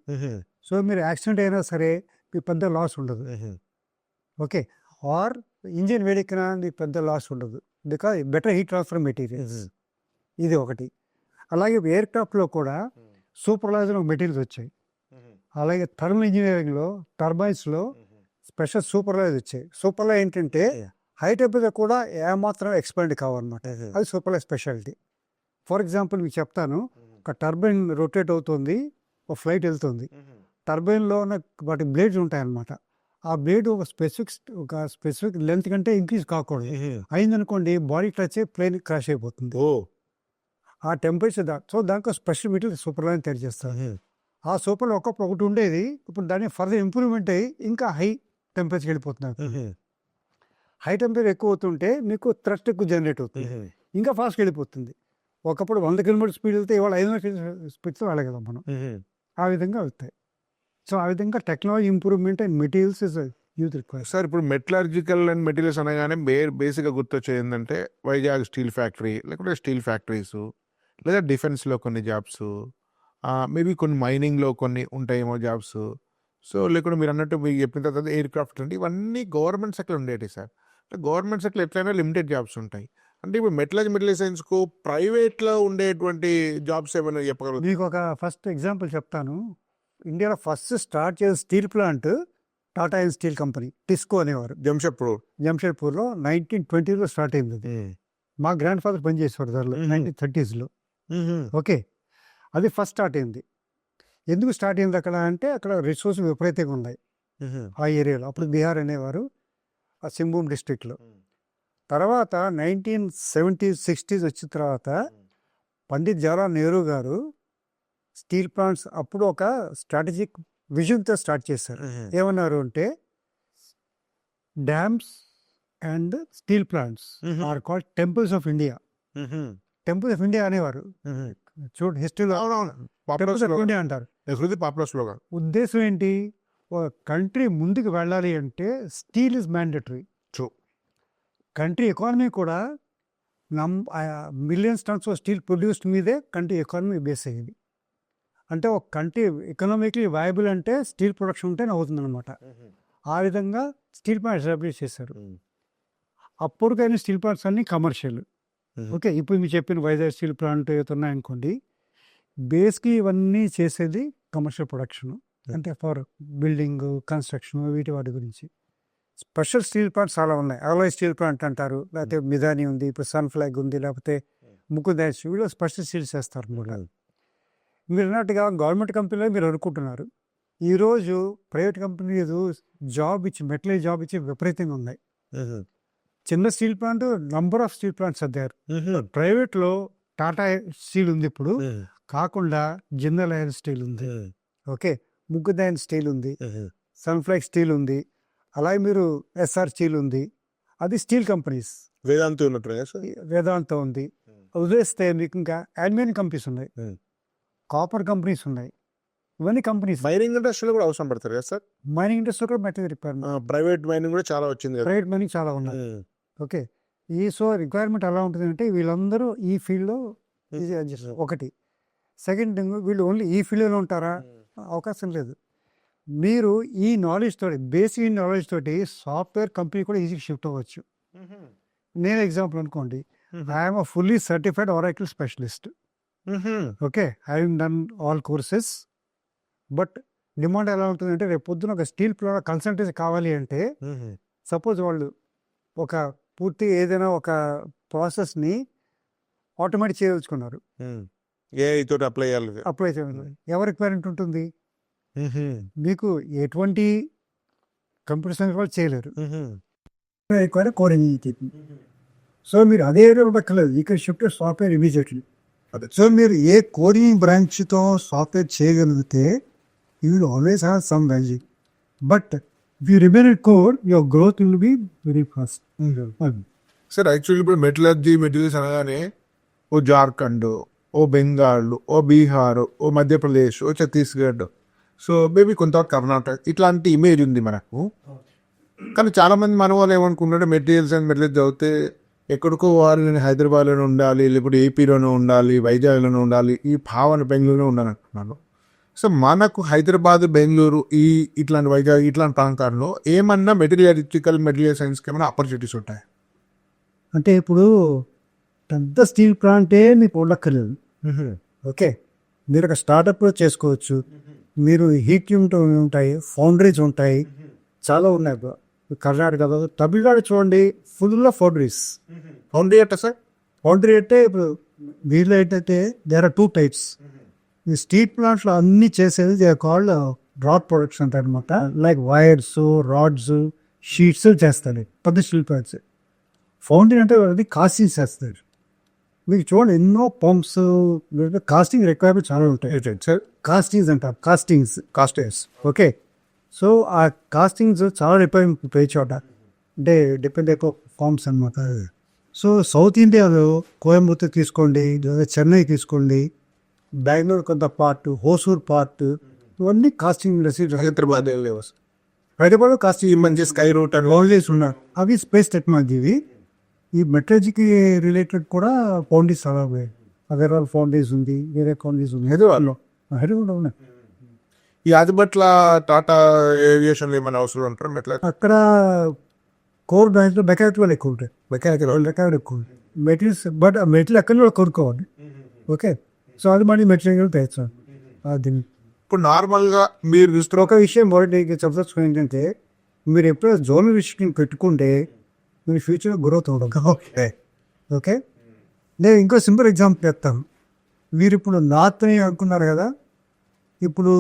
సో మీరు యాక్సిడెంట్ అయినా సరే మీకు పెద్ద లాస్ ఉండదు, ఓకే, ఆర్ ఇంజిన్ వేడెక్కినా మీకు పెద్ద లాస్ ఉండదు, because better heat transfer materials. ఇది ఒకటి. అలాగే ఎయిర్ క్రాఫ్ట్లో కూడా సూపర్వైజర్ మెటీరియల్స్ వచ్చాయి. అలాగే థర్మల్ ఇంజనీరింగ్లో టర్బైన్స్లో స్పెషల్ సూపర్వైజర్ వచ్చాయి. సూపర్వైజర్ ఏంటంటే హై టెంపరేచర్ కూడా ఏమాత్రం ఎక్స్పాండ్ కావాలన్నమాట, అది సూపర్వైజర్ స్పెషాలిటీ. ఫర్ ఎగ్జాంపుల్ మీకు చెప్తాను, ఒక టర్బైన్ రొటేట్ అవుతుంది, ఒక ఫ్లైట్ వెళ్తుంది, టర్బైన్లో ఉన్న వాటి బ్లేడ్స్ ఉంటాయన్నమాట. ఆ బ్లేడ్ ఒక స్పెసిఫిక్ లెంత్ కంటే ఇంక్రీజ్ కాకూడదు, అయిందనుకోండి బాడీ టచ్ అయ్యి ప్లేన్ క్రాష్ అయిపోతుంది. ఆ టెంపరేచర్ సో దానికి స్పెషల్ మెటీరియల్ సూపర్వైజర్ తయారు చేస్తారు. ఆ సూపర్లో ఒకటి ఉండేది, ఇప్పుడు దాన్ని ఫర్దర్ ఇంప్రూవ్మెంట్ అయ్యి ఇంకా హై టెంపరేచర్ వెళ్ళిపోతున్నారు. హై టెంపరేచర్ ఎక్కువ అవుతుంటే మీకు థ్రస్ట్ ఎక్కువ జనరేట్ అవుతుంది, ఇంకా ఫాస్ట్ వెళ్ళిపోతుంది. ఒకప్పుడు 100 కిలోమీటర్ స్పీడ్ వెళ్తే ఇవాళ 500 కిలోమీటర్ స్పీడ్తో వెళ్ళగలం మనం. ఆ విధంగా వెళ్తాయి. సో ఆ విధంగా technology improvement and materials is youth require. Sir ఇప్పుడు మెటలర్జికల్ అండ్ మెటీరియల్స్ అనగానే బేసిక్గా గుర్తొచ్చేది ఏంటంటే వైజాగ్ స్టీల్ ఫ్యాక్టరీ, లేకుంటే స్టీల్ ఫ్యాక్టరీస్, లేదా డిఫెన్స్లో కొన్ని జాబ్స్, మేబీ కొన్ని మైనింగ్లో కొన్ని ఉంటాయేమో జాబ్స్. సో లేకుంటే మీరు అన్నట్టు మీకు చెప్పిన తర్వాత ఎయిర్ క్రాఫ్ట్ అంటే ఇవన్నీ గవర్నమెంట్ సెక్టర్ ఉండేవి సార్. గవర్నమెంట్ సెక్టర్ ఎట్లయినా లిమిటెడ్ జాబ్స్ ఉంటాయి. అంటే ఇప్పుడు మెటల్ సైన్స్కు ప్రైవేట్లో ఉండేటువంటి జాబ్స్ ఏమైనా చెప్పగలరు? మీకు ఒక ఫస్ట్ ఎగ్జాంపుల్ చెప్తాను. ఇండియాలో ఫస్ట్ స్టార్ట్ చేసిన steel plant Tata and steel company, TISCO అనేవారు, జంషెడ్పూర్లో 1920లో స్టార్ట్ అయింది. అది మా గ్రాండ్ ఫాదర్ పనిచేసేవారు దానిలో 1930sలో. ఓకే, అది ఫస్ట్ స్టార్ట్ అయింది. ఎందుకు స్టార్ట్ అయింది అక్కడ అంటే అక్కడ రిసోర్సెస్ విపరీతంగా ఉన్నాయి ఆ ఏరియాలో. అప్పుడు బీహార్ అనేవారు, ఆ సింభూమ్ డిస్ట్రిక్ట్లో. తర్వాత 1970s 60s వచ్చిన తర్వాత పండిత్ జవహర్లాల్ నెహ్రూ గారు స్టీల్ ప్లాంట్స్ అప్పుడు ఒక స్ట్రాటజిక్ విజన్తో స్టార్ట్ చేశారు. ఏమన్నారు అంటే dams and steel plants are called temples of India. Temples of India అనేవారు, చూడండి హిస్టరీలో టెంపుల్స్ ఆఫ్ ఇండియా అంటారు. ఉద్దేశం ఏంటి, ఒక కంట్రీ ముందుకు వెళ్ళాలి అంటే steel is mandatory. Country economy కూడా millions tons of steel produced మీదే కంట్రీ ఎకానమీ బేస్ అయ్యింది. అంటే ఒక కంట్రీ ఎకనామిక్లీ వయబుల్ అంటే స్టీల్ ప్రొడక్షన్ ఉంటేనే అవుతుందన్నమాట. ఆ విధంగా స్టీల్ ప్లాంట్ ఎస్టాబ్లిష్ చేశారు. అప్పటికైనా స్టీల్ ప్లాంట్స్ అన్నీ కమర్షియల్. ఓకే, ఇప్పుడు మీరు చెప్పిన వైజాగ్ స్టీల్ ప్లాంట్ ఏతున్నాయనుకోండి, బేస్కి ఇవన్నీ చేసేది కమర్షియల్ ప్రొడక్షన్, అంటే ఫర్ బిల్డింగ్, కన్స్ట్రక్షన్, వాటి గురించి. స్పెషల్ స్టీల్ ప్లాంట్స్ చాలా ఉన్నాయి. అలాయ్ స్టీల్ ప్లాంట్ అంటారు, లేకపోతే మిదాని ఉంది, ఇప్పుడు సన్ ఫ్లాగ్ ఉంది, లేకపోతే ముకుంద్ వీళ్ళు స్పెషల్ స్టీల్స్ చేస్తారు. మీరు అన్నట్టుగా గవర్నమెంట్ కంపెనీలో మీరు అనుకుంటున్నారు, ఈరోజు ప్రైవేట్ కంపెనీలు జాబ్ ఇచ్చి మెటల్ జాబ్ ఇచ్చి విపరీతంగా ఉన్నాయి. చిన్న steel plant, number of steel plants అద్దారు. ప్రైవేట్లో టాటా స్టీల్ ఉంది ఇప్పుడు, కాకుండా జిందాల్ ఐరన్ స్టీల్ ఉంది, ఓకే, ముకుంద్ స్టీల్ ఉంది, సన్ఫ్లాగ్ స్టీల్ ఉంది, అలాగే మీరు ఎస్ఆర్ స్టీల్ ఉంది, అది స్టీల్ కంపెనీస్. వేదాంత ఉంది, వదిలేస్తే మీకు ఇంకా అల్యూమినియం కంపెనీస్ ఉన్నాయి, కాపర్ కంపెనీస్ ఉన్నాయి, ఇవన్నీ కంపెనీస్. మైనింగ్ ఇండస్ట్రీలో కూడా అవసరం పడతారు కదా సార్? మైనింగ్ ఇండస్ట్రీ కూడా మెటీరియల్ రిక్వైర్మెంట్, ప్రైవేట్ మైనింగ్ కూడా చాలా వచ్చింది, ప్రైవేట్ మైనింగ్ చాలా ఉన్నాయి. ఓకే, సో రిక్వైర్మెంట్ ఎలా ఉంటుంది అంటే వీళ్ళందరూ ఈ ఫీల్డ్లో ఒకటి. సెకండ్ థింగ్, వీళ్ళు ఓన్లీ ఈ ఫీల్డ్లో ఉంటారా? అవకాశం లేదు. మీరు ఈ నాలెడ్జ్ తోటి, బేసిక్ నాలెడ్జ్ తోటి సాఫ్ట్వేర్ కంపెనీ కూడా ఈజీగా షిఫ్ట్ అవ్వచ్చు. నేను ఎగ్జాంపుల్ అనుకోండి, I'm a fully certified Oracle specialist. Okay, having done all courses. But demand ఎలా ఉంటుందంటే, రేపు పొద్దున ఒక స్టీల్ ప్లాంట్ కన్సల్టెన్సీ కావాలి అంటే, సపోజ్ వాళ్ళు ఒక పూర్తి ఏదైనా ఒక ప్రాసెస్ని ఆటోమేటిక్ చేయదలుచుకున్నారు, అప్లై చేయాలి, ఎవరి రిక్వైర్మెంట్ ఉంటుంది? మీకు ఎటువంటి కంప్యూటర్ సైన్స్ వాళ్ళు చేయలేరు, కోడింగ్. సో మీరు అదే ఏరియా ఉండక్కర్లేదు, you can shift software immediately. అదే. సో మీరు ఏ కోడింగ్ బ్రాంచ్తో సాఫ్ట్వేర్ చేయగలిగితే you will always have some value. But if you remain in code, your growth will be very fast. Sir actually ఇప్పుడు మెటలర్జీ మెటీరియల్స్ అనగానే ఓ జార్ఖండ్, ఓ బెంగాల్, ఓ బీహార్, ఓ మధ్యప్రదేశ్, ఓ ఛత్తీస్గఢ్, సో మేబీ కొంత కర్ణాటక, ఇట్లాంటి ఇమేజ్ ఉంది మనకు. కానీ చాలామంది మన వాళ్ళు ఏమనుకుంటారంటే మెటీరియల్స్ అండ్ మెటీరియల్స్ చదివితే ఎక్కడికో వాళ్ళు నేను హైదరాబాద్లోనే ఉండాలి, లేకపోతే ఏపీలోనే ఉండాలి, వైజాగ్లోనే ఉండాలి, ఈ భావన బెంగళూరులో ఉండాలనుకుంటున్నాను. సో మనకు హైదరాబాద్, బెంగళూరు, ఇట్లాంటి వైజాగ్ ఇట్లాంటి ప్రాంతాల్లో ఏమన్నా మెటీరియలిస్టికల్ మెటీరియల్ సైన్స్కి ఏమైనా ఆపర్చునిటీస్ ఉంటాయి? అంటే ఇప్పుడు పెద్ద స్టీల్ ప్లాంటే మీకు ఉండక్కర్లేదు. ఓకే, మీరు ఒక స్టార్టప్ చేసుకోవచ్చు. మీరు హీట్ యూనిట్ ఉంటాయి, ఫౌండరీస్ ఉంటాయి, చాలా ఉన్నాయి. కర్ణాటకలో తమిళనాడు చూడండి, ఫుల్ ఆఫ్ ఫౌండరీస్. ఫౌండరీ అంటే సార్, ఫౌండరీ అంటే ఇప్పుడు వీళ్ళు ఏంటంటే దేర్ ఆర్ 2 types. ఈ స్టీల్ ప్లాంట్లో అన్ని చేసేది దే కాల్డ్ రాడ్ ప్రొడక్ట్స్ అంటారు అనమాట. లైక్ వైర్స్, రాడ్స్, షీట్స్ చేస్తారు పెద్ద స్టీల్ ప్లాంట్స్. ఫౌండరీ అంటే అది కాస్టింగ్స్ చేస్తారు. మీకు చూడండి ఎన్నో పంప్స్, కాస్టింగ్ రిక్వైర్మెంట్ చాలా ఉంటాయి. సార్ కాస్టింగ్స్ అంటారు, కాస్టింగ్స్. కాస్టేస్. ఓకే, సో ఆ కాస్టింగ్స్ చాలా రిక్వైర్మెంట్ పే చోట, అంటే డిపెండ్ ఎక్కువ ఫార్మ్స్ అనమాట. సో సౌత్ ఇండియాలో కోయంబత్తూర్ తీసుకోండి, లేదా చెన్నై తీసుకోండి, బెంగళూరు కొంత పార్ట్, హోసూర్ పార్ట్, ఇవన్నీ కాస్టింగ్ ఇండస్ట్రీ. హైదరాబాద్ లేవు సార్. హైదరాబాద్లో కాస్టింగ్ ఈ మంచి స్కై రూట్ అని ఆల్వేస్ ఉన్నారు. అవి స్పేస్ టెక్నాలజీవి. ఈ మెట్రాలజీకి రిలేటెడ్ కూడా ఫౌండరీస్ చాలా ఉన్నాయి. అగర్వాల్ ఫౌండరీస్ ఉంది, వేరే ఫౌండరీస్ ఉంది హైదరాబాద్లో. హైదరాబాద్లో ఉన్నాయి. ఈ ఆదిబట్ల టాటా ఏవియేషన్ ఏమైనా అవసరం ఉంటారు మెట్ల? అక్కడ కోర్ బ్రాంచ్లో మెకానికల్ ఎక్కువ ఉంటాయి. మెకానికల్ ఎక్కువ ఉంటాయి మెటీరియల్స్. బట్ ఆ మెటీరియల్ అక్కడ కూడా కొనుక్కోవాలి. ఓకే, సో అది మళ్ళీ మెటీరియల్ తెచ్చాను. అది ఇప్పుడు నార్మల్గా మీరు చూస్తున్న ఒక విషయం మొదటి చెప్పదలుచుకుని ఏంటంటే, మీరు ఎప్పుడైనా జోనల్ రిస్ట్రిక్షన్ పెట్టుకుంటే మీరు ఫ్యూచర్లో గ్రోత్ ఉండదు. ఓకే ఓకే, నేను ఇంకో సింపుల్ ఎగ్జాంపుల్ చెప్తాను. మీరు ఇప్పుడు నార్త్ అని అనుకున్నారు కదా, ఇప్పుడు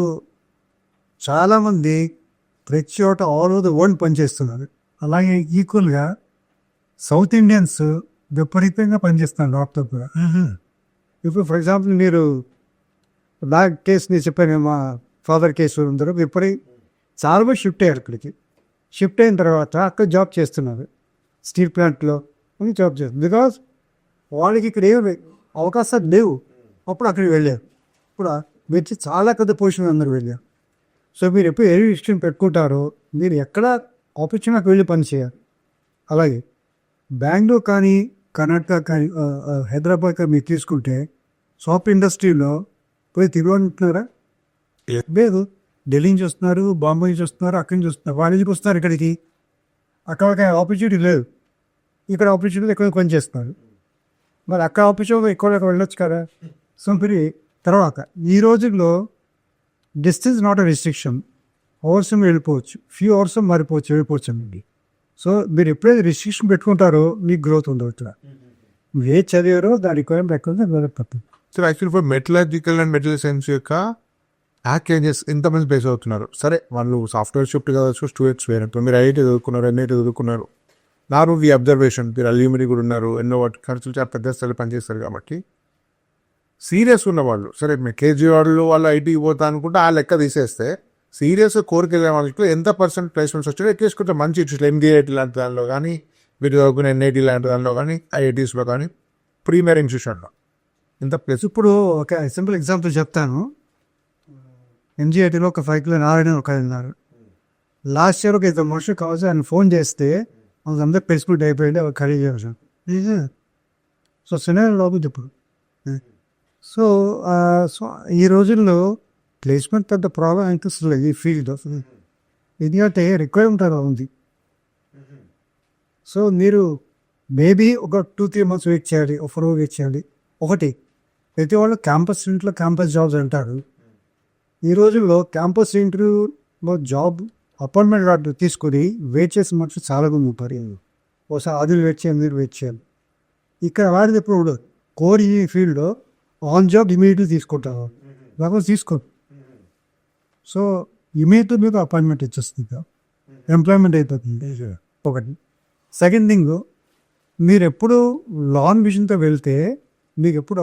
చాలామంది ప్రతి చోట ఆల్ ఓవర్ ద వరల్డ్ పనిచేస్తున్నారు. అలాగే ఈక్వల్గా సౌత్ ఇండియన్స్ విపరీతంగా పనిచేస్తున్నారు నార్త్తో కూడా. ఇప్పుడు ఫర్ ఎగ్జాంపుల్ మీరు నా కేసు నేను చెప్పాను, మా ఫాదర్ కేసు అందరూ చాలా మంది షిఫ్ట్ అయ్యారు అక్కడికి. షిఫ్ట్ అయిన తర్వాత అక్కడ జాబ్ చేస్తున్నారు, స్టీల్ ప్లాంట్లో జాబ్ చేస్తున్నారు. బికాజ్ వాళ్ళకి ఇక్కడ ఏమి అవకాశాలు లేవు, అప్పుడు అక్కడికి వెళ్ళారు. ఇప్పుడు వచ్చి చాలా పెద్ద పొజిషన్ అందరూ వెళ్ళారు. సో మీరు ఎప్పుడు ఏ విషయం పెట్టుకుంటారో మీరు ఎక్కడ ఆపర్చునిటీకి వెళ్ళి పని చేయాలి. అలాగే బెంగళూరు కానీ, కర్ణాటక కానీ, హైదరాబాద్ కానీ మీరు తీసుకుంటే సాఫ్ట్ ఇండస్ట్రీలో పోయి తిరుగుతున్నారా? లేదు, ఢిల్లీ నుంచి వస్తున్నారు, బాంబే నుంచి వస్తున్నారు, అక్కడి నుంచి వస్తున్నారు, వాళ్ళ నుంచి వస్తున్నారు ఇక్కడికి. అక్కడ ఆపర్చునిటీ లేదు, ఇక్కడ ఆపర్చునిటీ ఎక్కువ పని చేస్తున్నారు. మరి అక్కడ ఆపర్చునిటీ ఎక్కువ వెళ్ళొచ్చు కదా. సో మరి తర్వాత ఈ రోజుల్లో distance not a restriction. Hours వెళ్ళిపోవచ్చు, ఫ్యూ అవర్స్ వెళ్ళిపోవచ్చు అండి. సో మీరు ఎప్పుడైతే రిస్ట్రిక్షన్ పెట్టుకుంటారో మీకు గ్రోత్ ఉండవచ్చు. ఏ చదివారో దాని రిక్వైర్మెంట్ ఎక్కువ పడుతుంది. So actually for metallurgical and material science యొక్క ప్యాకేజెస్ ఎంతమంది ప్లేస్ అవుతున్నారు? సరే, వాళ్ళు సాఫ్ట్వేర్ షిఫ్ట్ కావచ్చు, స్టూడెంట్స్ వేరే. మీరు ఐఐటీ చదువుకున్నారు, ఎన్ఐటీ చదువుకున్నారు, నారు ఈ అబ్జర్వేషన్, మీరు అల్యూమిని కూడా ఉన్నారు, ఎన్నో వాటి ఖర్చులు చాలా పెద్ద స్థాయిలో పనిచేస్తారు. కాబట్టి సీరియస్ ఉన్న వాళ్ళు, సరే మీ కేజీవాడలో వాళ్ళు ఐటీకి పోతా అనుకుంటే ఆ లెక్క తీసేస్తే సీరియస్ కోరిక వెళ్ళే వాళ్ళకి ఎంత పర్సెంట్ ప్లేస్మెంట్స్ వచ్చాయో అట్లీస్ట్ కొంచెం మంచి ఇన్స్టిట్యూట్, ఎండిఐటీ లాంటి దానిలో కానీ, మీరు చదువుకునే ఎన్ఐటీ లాంటి దానిలో కానీ, ఐఐటీస్లో కానీ, ప్రీమియర్ ఇన్స్టిట్యూషన్లో ఎంత ప్లేస్. ఇప్పుడు ఒక సింపుల్ ఎగ్జాంపుల్ చెప్తాను. ఎంజీఐటీలో ఒక 5 కిలో నారాయణ ఒక ఉన్నారు. లాస్ట్ ఇయర్ ఒక 2 మనుషులు కావచ్చు, ఆయన ఫోన్ చేస్తే అందరూ ప్లేస్మెంట్ అయిపోయింది, ఒక ఖరీదు చేసాం. సో సినిమా లోపల ఇప్పుడు సో ఈ రోజుల్లో ప్లేస్మెంట్ పెద్ద ప్రాబ్లం అనిపిస్తుంది ఈ ఫీల్డ్. ఎందుకంటే రిక్వైర్మెంట్ అలా ఉంది. సో మీరు మేబీ ఒక 2-3 months వెయిట్ చేయాలి, ఒక 4 వెయిట్ చేయాలి. ఒకటి, ప్రతి వాళ్ళు క్యాంపస్ ఇంట్లో క్యాంపస్ జాబ్స్ అంటారు. ఈ రోజుల్లో క్యాంపస్ ఇంటర్వ్యూలో జాబ్ అపాయింట్మెంట్ తీసుకొని వెయిట్ చేసిన మనుషులు చాలా మంది ఉంటారు. ఒకసారి అది వెయిట్ చేయాలి, మీరు వెయిట్ చేయాలి. ఇక్కడ వాడిది ఎప్పుడు ఉండదు. కోర్ ఈ ఫీల్డ్లో ఆన్ జాబ్ ఇమీడియట్లీ తీసుకుంటారు, లేకపోతే తీసుకోరు. సో ఇమీడియట్లీ మీకు అపాయింట్మెంట్ ఇచ్చేస్తుంది, ఎంప్లాయ్మెంట్ అయిపోతుంది. ఒకటి. సెకండ్ థింగ్, మీరు ఎప్పుడు లాంగ్ విజన్తో వెళ్తే మీకు ఎప్పుడు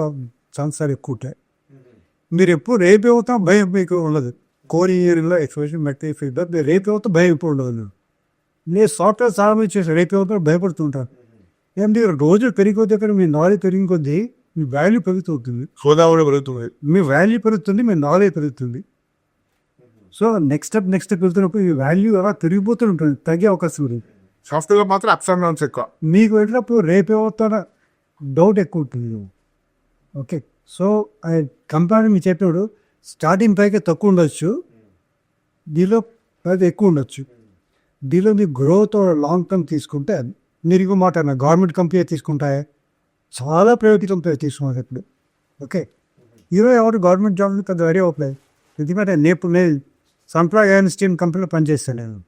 ఛాన్సాలు ఎక్కువ ఉంటాయి. మీరు ఎప్పుడు రేపు అవుతాం భయం మీకు ఉండదు. కోర్ ఇంజనీరింగ్లో ఎక్స్ప్రెషన్ మెట్రీ ఫీడ్బ్యాక్ మీరు రేపు అవుతాం భయం ఇప్పుడు ఉండదు. నేను సాఫ్ట్వేర్ చాలా మంది చేశాను, రేపు అవుతాం భయపడుతుంటాను. ఏంటి రోజులు పెరిగిపోతే అక్కడ మీ నాలెడ్జ్ పెరిగిన కొద్దీ మీ వాల్యూ పెరుగుతుంది, హోదా కూడా పెరుగుతుంది. మీ వాల్యూ పెరుగుతుంది, మీ నాలెడ్జ్ పెరుగుతుంది. సో నెక్స్ట్ స్టెప్ వెళ్తున్నప్పుడు ఈ వాల్యూ అలా పెరిగిపోతూ ఉంటుంది, తగ్గే అవకాశం ఉంది. సాఫ్ట్వేర్ మాత్రం అప్స్ అండ్ డౌన్స్ ఎక్కువ. మీకు వెళ్ళినప్పుడు రేపే అవుతాన డౌట్ ఎక్కువ ఉంటుంది. ఓకే, సో కంపెనీ మీరు చెప్పినప్పుడు స్టార్టింగ్ పైకి తక్కువ ఉండొచ్చు, దీనిలో అది ఎక్కువ ఉండొచ్చు. దీనిలో మీ గ్రోత్ లాంగ్ టర్మ్ తీసుకుంటే మీరు ఇంకో మాట గవర్నమెంట్ కంపెనీ తీసుకుంటాయి, చాలా ప్రైవేట్ కంపెనీ తీసుకున్నారు ఇప్పుడు. ఓకే, ఈరోజు ఎవరు గవర్నమెంట్ జాబ్ పెద్ద వెరీ అవుతాయి. ఎందుకంటే నేను సంప్రాగ్ స్టీమ్ కంపెనీలో పనిచేస్తాను. నేను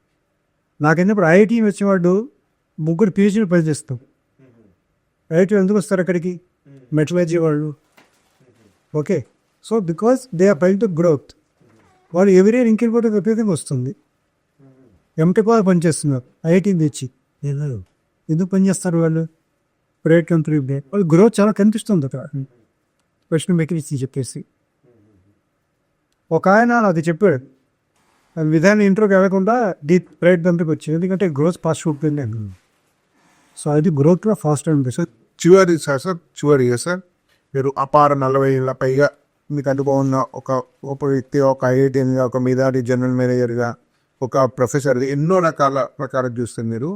నాకెందుకు ఐఐటీ వచ్చేవాడు 3 PhDలు పనిచేస్తాం. ఐఐటీ ఎందుకు వస్తారు అక్కడికి? మెటలర్జీ వాళ్ళు. Okay, so because they are trying to growth. వాళ్ళు ఎవరీ ఇయర్ ఇంకెళ్ళిపోతే విపరీతంగా వస్తుంది. ఎంటెక్ వాళ్ళు పనిచేస్తున్నారు ఐఐటీ తెచ్చి. ఎందుకు పనిచేస్తారు వాళ్ళు? ప్రైవేట్ కంపెనీ వాళ్ళు గ్రోత్ చాలా కనిపిస్తుంది అక్కడ. క్వశ్చన్ మెకనిక్స్ చెప్పేసి ఒక ఆయన అది చెప్పాడు, విధానం ఇంట్రోకి వెళ్ళకుండా ప్రైవేట్ కంపెనీకి వచ్చింది, ఎందుకంటే గ్రోత్ ఫాస్ట్ ఉంటుంది. సో అది గ్రోత్ కూడా ఫాస్ట్ ఉంటుంది. సో చివరి సార్ మీరు అపార 40 ఏళ్ళ పైగా మీకు అనుభవం ఉన్న ఒక వ్యక్తి, ఒక ఐఐటీగా, ఒక మీదాటి జనరల్ మేనేజర్గా, ఒక ప్రొఫెసర్, ఎన్నో రకాల ప్రకారం చూస్తే మీరు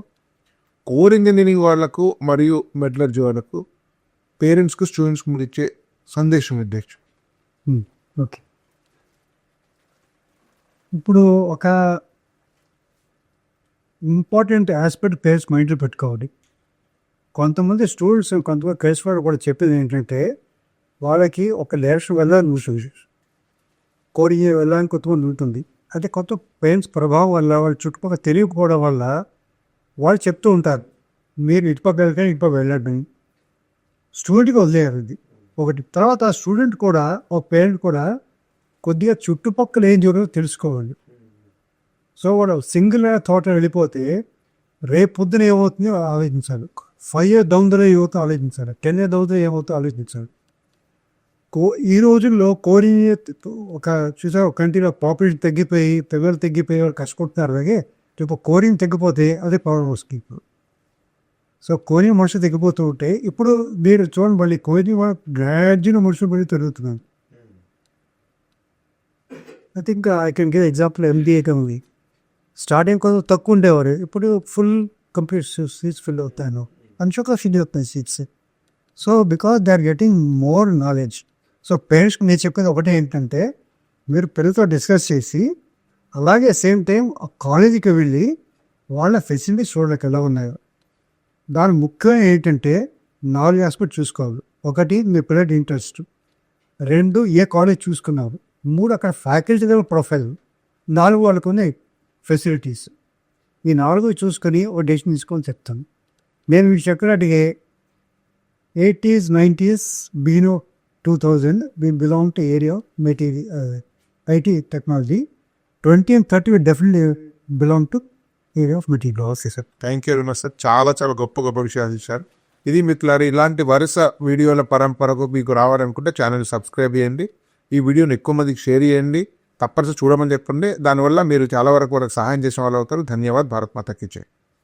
కోర్ ఇంజనీరింగ్ వాళ్ళకు మరియు మెటలర్జీ వాళ్ళకు పేరెంట్స్కు స్టూడెంట్స్కి మీరు ఇచ్చే సందేశం ఉద్దేశం. ఓకే, ఇప్పుడు ఒక ఇంపార్టెంట్ ఆస్పెక్ట్ పేరెంట్స్ మైండ్లో పెట్టుకోవాలి. కొంతమంది స్టూడెంట్స్ కొంతమంది కేసు వాళ్ళు కూడా చెప్పేది ఏంటంటే వాళ్ళకి ఒక డైరెక్షన్ వెళ్ళాలని ఉంటుంది, కోరి వెళ్ళాలని కొంతమంది ఉంటుంది. అంటే కొంత పేరెంట్స్ ప్రభావం వల్ల వాళ్ళ చుట్టుపక్కల తెలియకపోవడం వల్ల వాళ్ళు చెప్తూ ఉంటారు మీరు ఇటుపక్క వెళ్తే ఇటుపక్క వెళ్ళండి, స్టూడెంట్కి వదిలేయాలి ఇది ఒకటి. తర్వాత ఆ స్టూడెంట్ కూడా ఒక పేరెంట్ కూడా కొద్దిగా చుట్టుపక్కల ఏం జరుగుతుందో తెలుసుకోవాలి. సో వాడు సింగిల్ థాట్ వెళ్ళిపోతే రేపు పొద్దున ఏమవుతుందో ఆలోచించాలి. 5 years డౌన్ ద లైన్ ఏమవుతుందో ఆలోచించాలి, 10 years డౌన్ ద లైన్ ఏమవుతుందో ఆలోచించాలి. ఈ రోజుల్లో కోఆర్డినేట్ ఒక చూసా ఒక కంట్రీలో పాపులేషన్ తగ్గిపోయి పిల్లలు తగ్గిపోయి వాళ్ళు కష్టపడుతున్నారు. అలాగే రేపు కోరింగ్ తగ్గిపోతే అదే పవర్ వస్తుంది ఇప్పుడు. సో కోరింగ్ మనుషులు తగ్గిపోతూ ఉంటే ఇప్పుడు మీరు చూడండి మళ్ళీ కోరింగ్ గ్రాడ్యువల్ మనుషులు మళ్ళీ పెరుగుతున్నారు. I think I can give example MBA కంపెనీ. స్టార్టింగ్ కొంచెం తక్కువ ఉండేవారు, ఇప్పుడు ఫుల్ కంప్లీట్ సీట్స్ ఫిల్ అవుతాను, అంచుక ఫిల్ అవుతాయి seats. So because they are getting more knowledge. So పేరెంట్స్కి నేను చెప్పేది ఒకటే ఏంటంటే మీరు పిల్లలతో డిస్కస్ చేసి అలాగే సేమ్ టైం కాలేజీకి వెళ్ళి వాళ్ళ ఫెసిలిటీస్ చూడడానికి ఎలా ఉన్నాయో. దాని ముఖ్యం ఏంటంటే 4 ఆస్పెక్ట్ చూసుకోవాలి. ఒకటి మీ పిల్లల ఇంట్రెస్ట్, 2 ఏ కాలేజ్ చూసుకున్నారు, 3 అక్కడ ఫ్యాకల్టీ లెవెల్ ప్రొఫైల్, 4 వాళ్ళకు ఉన్నాయి ఫెసిలిటీస్. ఈ 4 చూసుకొని ఒక డెసిషన్ తీసుకొని చెప్తాను. నేను మీకు చెప్పినట్టుగా 80s 90s below 2000 we belong to area of material IT technology. 20 and 30 we definitely belong to area of material. Okay sir, thank you very much sir. చాలా చాలా గొప్ప గొప్ప విషయాలు ఇచ్చారు. ఇది మిత్రులారా, ఇలాంటి వరుస వీడియోల పరంపరకు మీకు రావాలనుకుంటే ఛానల్ సబ్స్క్రైబ్ చేయండి, ఈ వీడియోని ఎక్కువ మందికి షేర్ చేయండి, తప్పనిసరి చూడమని చెప్పండి. దానివల్ల మీరు చాలా వరకు సహాయం చేసిన వాళ్ళు అవుతారు. ధన్యవాద్. భారత్ మాతాకి జై.